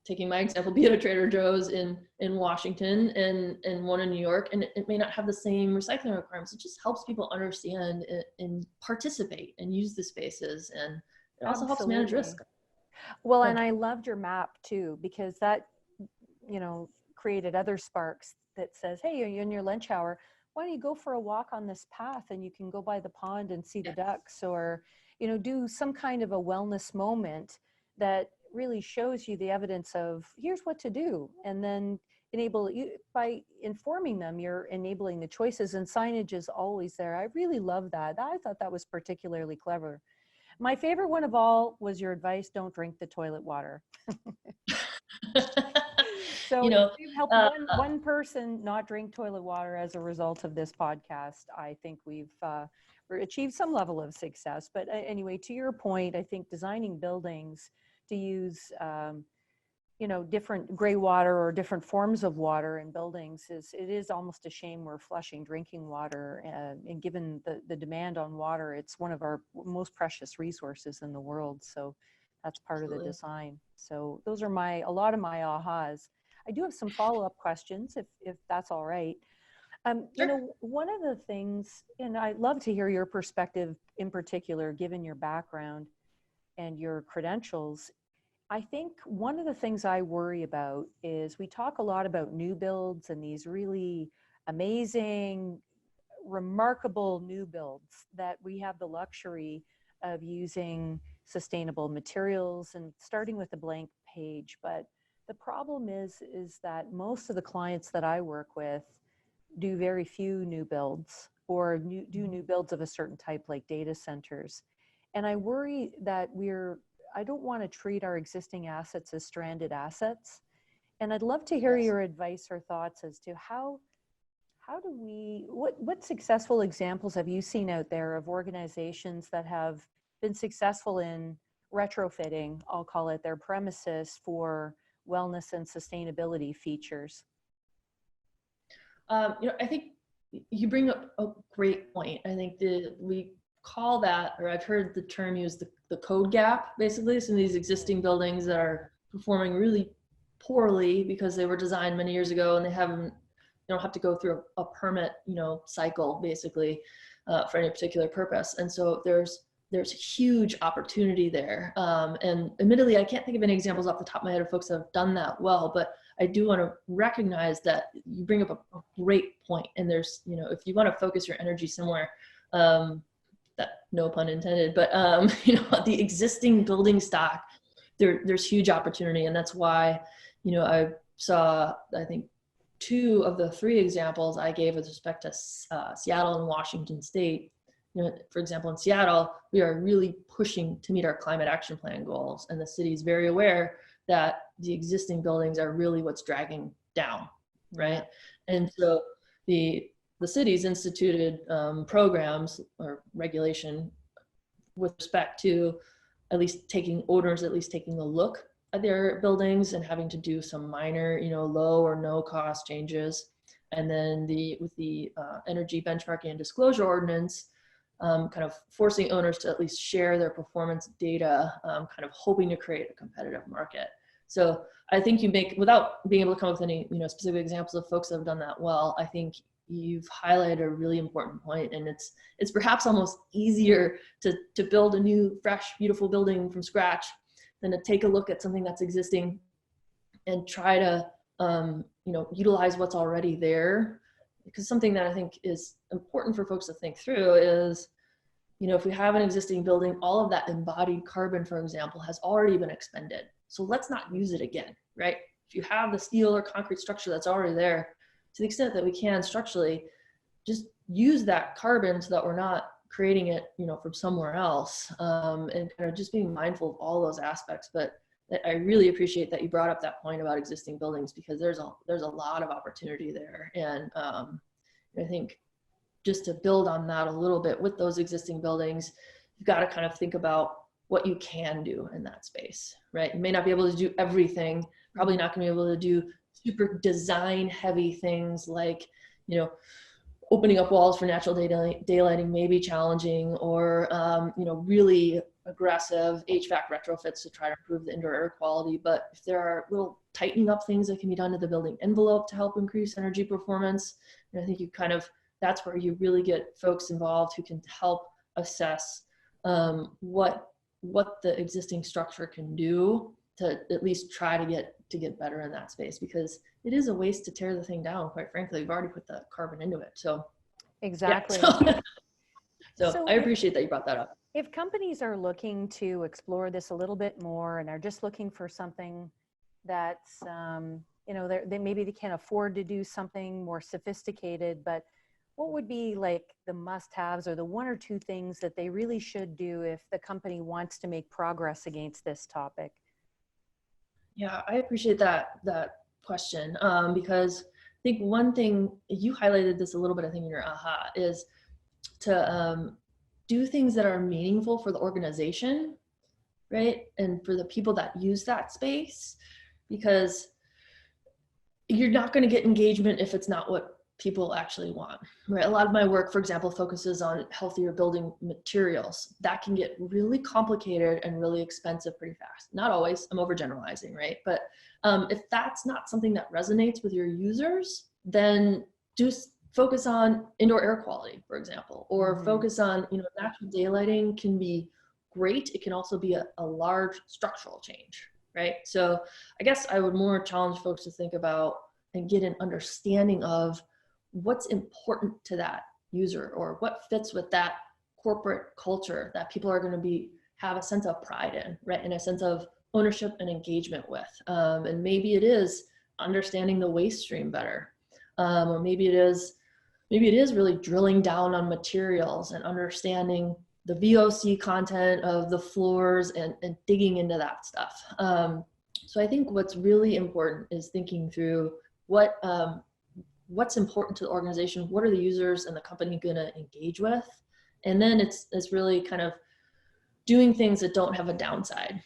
taking my example, be at a Trader Joe's in Washington and one in New York, and it may not have the same recycling requirements. It just helps people understand and participate and use the spaces, and it also helps manage risk. Well, and I loved your map too, because that, you know, created other sparks that says, hey, you're in your lunch hour, why don't you go for a walk on this path, and you can go by the pond and see the ducks, or, you know, do some kind of a wellness moment that really shows you the evidence of here's what to do. And then enable you by informing them, you're enabling the choices, and signage is always there. I really love that. I thought that was particularly clever. My favorite one of all was your advice, don't drink the toilet water. So, you know, if we've helped one person not drink toilet water as a result of this podcast, I think we've achieved some level of success. But anyway, to your point, I think designing buildings to use, you know, different gray water or different forms of water in buildings it is almost a shame we're flushing drinking water. And given the demand on water, it's one of our most precious resources in the world. So that's part of the design. So those are a lot of my ahas. I do have some follow-up questions if that's all right. You know, one of the things, and I'd love to hear your perspective in particular, given your background and your credentials. I think one of the things I worry about is we talk a lot about new builds and these really amazing, remarkable new builds that we have the luxury of using sustainable materials and starting with a blank page. But the problem is that most of the clients that I work with do very few new builds, or do new builds of a certain type, like data centers. And I worry that I don't want to treat our existing assets as stranded assets. And I'd love to hear your advice or thoughts as to how do we, what successful examples have you seen out there of organizations that have been successful in retrofitting, I'll call it, their premises for wellness and sustainability features? You know, I think you bring up a great point. I think we call that, or I've heard the term used, the code gap, basically. Some of these existing buildings that are performing really poorly because they were designed many years ago, and they don't have to go through a permit, you know, cycle, basically, for any particular purpose. And so there's huge opportunity there. And admittedly, I can't think of any examples off the top of my head of folks that have done that well, but I do want to recognize that you bring up a great point. And there's, you know, if you want to focus your energy somewhere, that no pun intended, but you know, the existing building stock, there's huge opportunity. And that's why, you know, I saw, I think, 2 of the 3 examples I gave with respect to Seattle and Washington State. You know, for example, in Seattle, we are really pushing to meet our climate action plan goals, and the city is very aware that the existing buildings are really what's dragging down, right? And so the city's instituted programs or regulation with respect to at least taking a look at their buildings and having to do some minor, you know, low or no cost changes. And then with the energy benchmarking and disclosure ordinance, kind of forcing owners to at least share their performance data, kind of hoping to create a competitive market. So I think without being able to come up with any, you know, specific examples of folks that have done that well, I think you've highlighted a really important point, and it's perhaps almost easier to build a new, fresh, beautiful building from scratch than to take a look at something that's existing and try to, you know, utilize what's already there. Because something that I think is important for folks to think through is, if we have an existing building, all of that embodied carbon, for example, has already been expended. So let's not use it again, right? If you have the steel or concrete structure that's already there, to the extent that we can structurally, just use that carbon so that we're not creating it, from somewhere else, and kind of just being mindful of all those aspects. But I really appreciate that you brought up that point about existing buildings, because there's a lot of opportunity there. And I think just to build on that a little bit with those existing buildings, you've got to kind of think about what you can do in that space, right? You may not be able to do everything, probably not going to be able to do super design heavy things like, opening up walls for natural daylighting may be challenging, or, really aggressive HVAC retrofits to try to improve the indoor air quality. But if there are little tightening up things that can be done to the building envelope to help increase energy performance, and I think that's where you really get folks involved who can help assess what the existing structure can do to at least try to get better in that space, because it is a waste to tear the thing down. Quite frankly, we've already put the carbon into it. So Exactly. Yeah, so I appreciate that you brought that up. If companies are looking to explore this a little bit more and are just looking for something that's, maybe they can't afford to do something more sophisticated, but what would be like the must-haves or the one or two things that they really should do if the company wants to make progress against this topic? Yeah, I appreciate that question, because I think one thing, you highlighted this a little bit, I think in your aha, is to do things that are meaningful for the organization, right? And for the people that use that space, because you're not going to get engagement if it's not what people actually want, right? A lot of my work, for example, focuses on healthier building materials. That can get really complicated and really expensive pretty fast. Not always, I'm overgeneralizing, right? But if that's not something that resonates with your users, then just focus on indoor air quality, for example, or focus on, natural daylighting can be great. It can also be a large structural change, right? So I guess I would more challenge folks to think about and get an understanding of what's important to that user, or what fits with that corporate culture that people are going to have a sense of pride in, right? And a sense of ownership and engagement with. And maybe it is understanding the waste stream better. Or maybe it is really drilling down on materials and understanding the VOC content of the floors and digging into that stuff. So I think what's really important is thinking through what's important to the organization, what are the users and the company going to engage with, and then it's really kind of doing things that don't have a downside,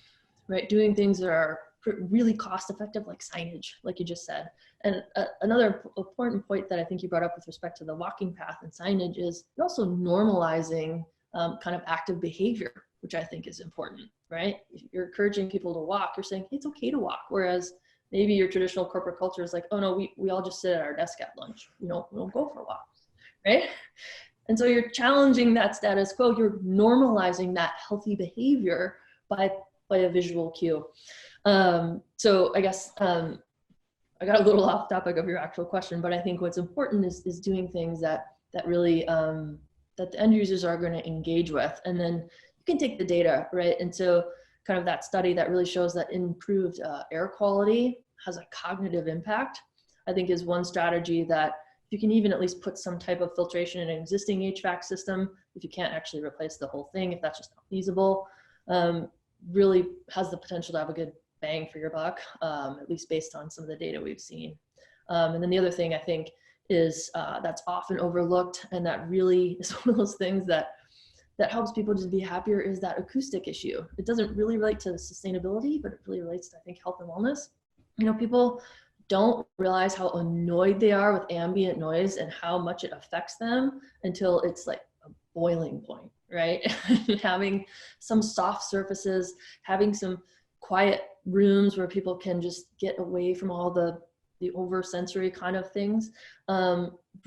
right? Doing things that are really cost effective, like signage, like you just said. And another important point that I think you brought up with respect to the walking path and signage is you're also normalizing kind of active behavior, which I think is important, right? If you're encouraging people to walk, you're saying it's okay to walk, whereas maybe your traditional corporate culture is like, oh no, we all just sit at our desk at lunch. We don't go for walks, right? And so you're challenging that status quo. You're normalizing that healthy behavior by a visual cue. So I guess I got a little off topic of your actual question, but I think what's important is doing things that really that the end users are going to engage with, and then you can take the data, right? And so kind of that study that really shows that improved air quality has a cognitive impact, I think is one strategy that you can even at least put some type of filtration in an existing HVAC system, if you can't actually replace the whole thing, if that's just not feasible, really has the potential to have a good bang for your buck, at least based on some of the data we've seen. And then the other thing I think is that's often overlooked, and that really is one of those things that helps people just be happier, is that acoustic issue. It doesn't really relate to sustainability, but it really relates to, I think, health and wellness. People don't realize how annoyed they are with ambient noise and how much it affects them until it's like a boiling point, right? Having some soft surfaces, having some quiet rooms where people can just get away from all the over-sensory kind of things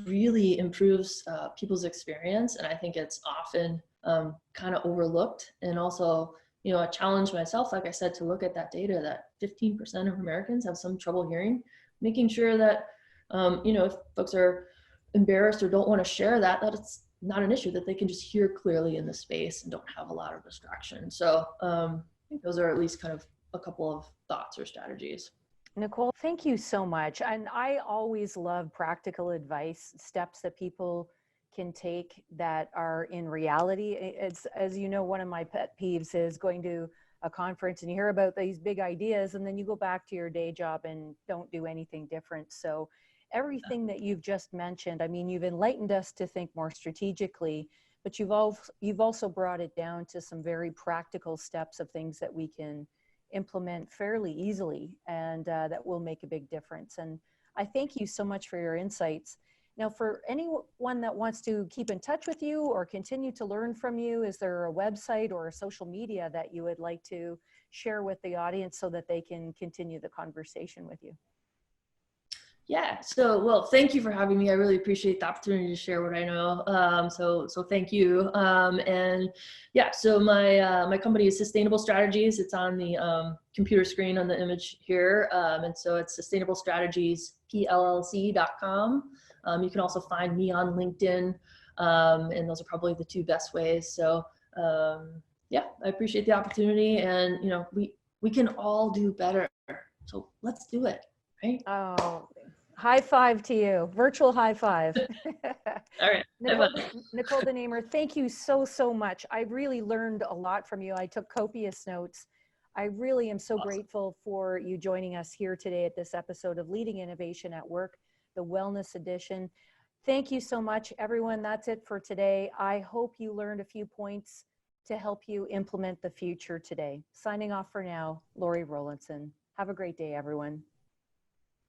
really improves people's experience. And I think it's often kind of overlooked. And also, I challenge myself, like I said, to look at that data that 15% of Americans have some trouble hearing, making sure that, if folks are embarrassed or don't want to share that not an issue, that they can just hear clearly in the space and don't have a lot of distraction. So I think those are at least kind of a couple of thoughts or strategies. Nicole, thank you so much. And I always love practical advice, steps that people can take that are in reality. It's, as you know, one of my pet peeves is going to a conference and you hear about these big ideas and then you go back to your day job and don't do anything different. So everything that you've just mentioned, I mean, you've enlightened us to think more strategically, but you've also brought it down to some very practical steps of things that we can implement fairly easily, and that will make a big difference. And I thank you so much for your insights. Now, for anyone that wants to keep in touch with you or continue to learn from you, is there a website or a social media that you would like to share with the audience so that they can continue the conversation with you? Yeah, so, well, thank you for having me. I really appreciate the opportunity to share what I know. So thank you. And yeah, so my company is Sustainable Strategies. It's on the computer screen on the image here. And so it's Sustainable Strategies PLLC.com. You can also find me on LinkedIn. And those are probably the two best ways. So yeah, I appreciate the opportunity, and we can all do better. So let's do it. Right? Oh, high five to you. Virtual high five. All right. Nicole DeNamur, thank you so much. I really learned a lot from you. I took copious notes. I really am so grateful for you joining us here today at this episode of Leading Innovation at Work, the Wellness Edition. Thank you so much, everyone. That's it for today. I hope you learned a few points to help you implement the future today. Signing off for now, Lorri Rollinson. Have a great day, everyone.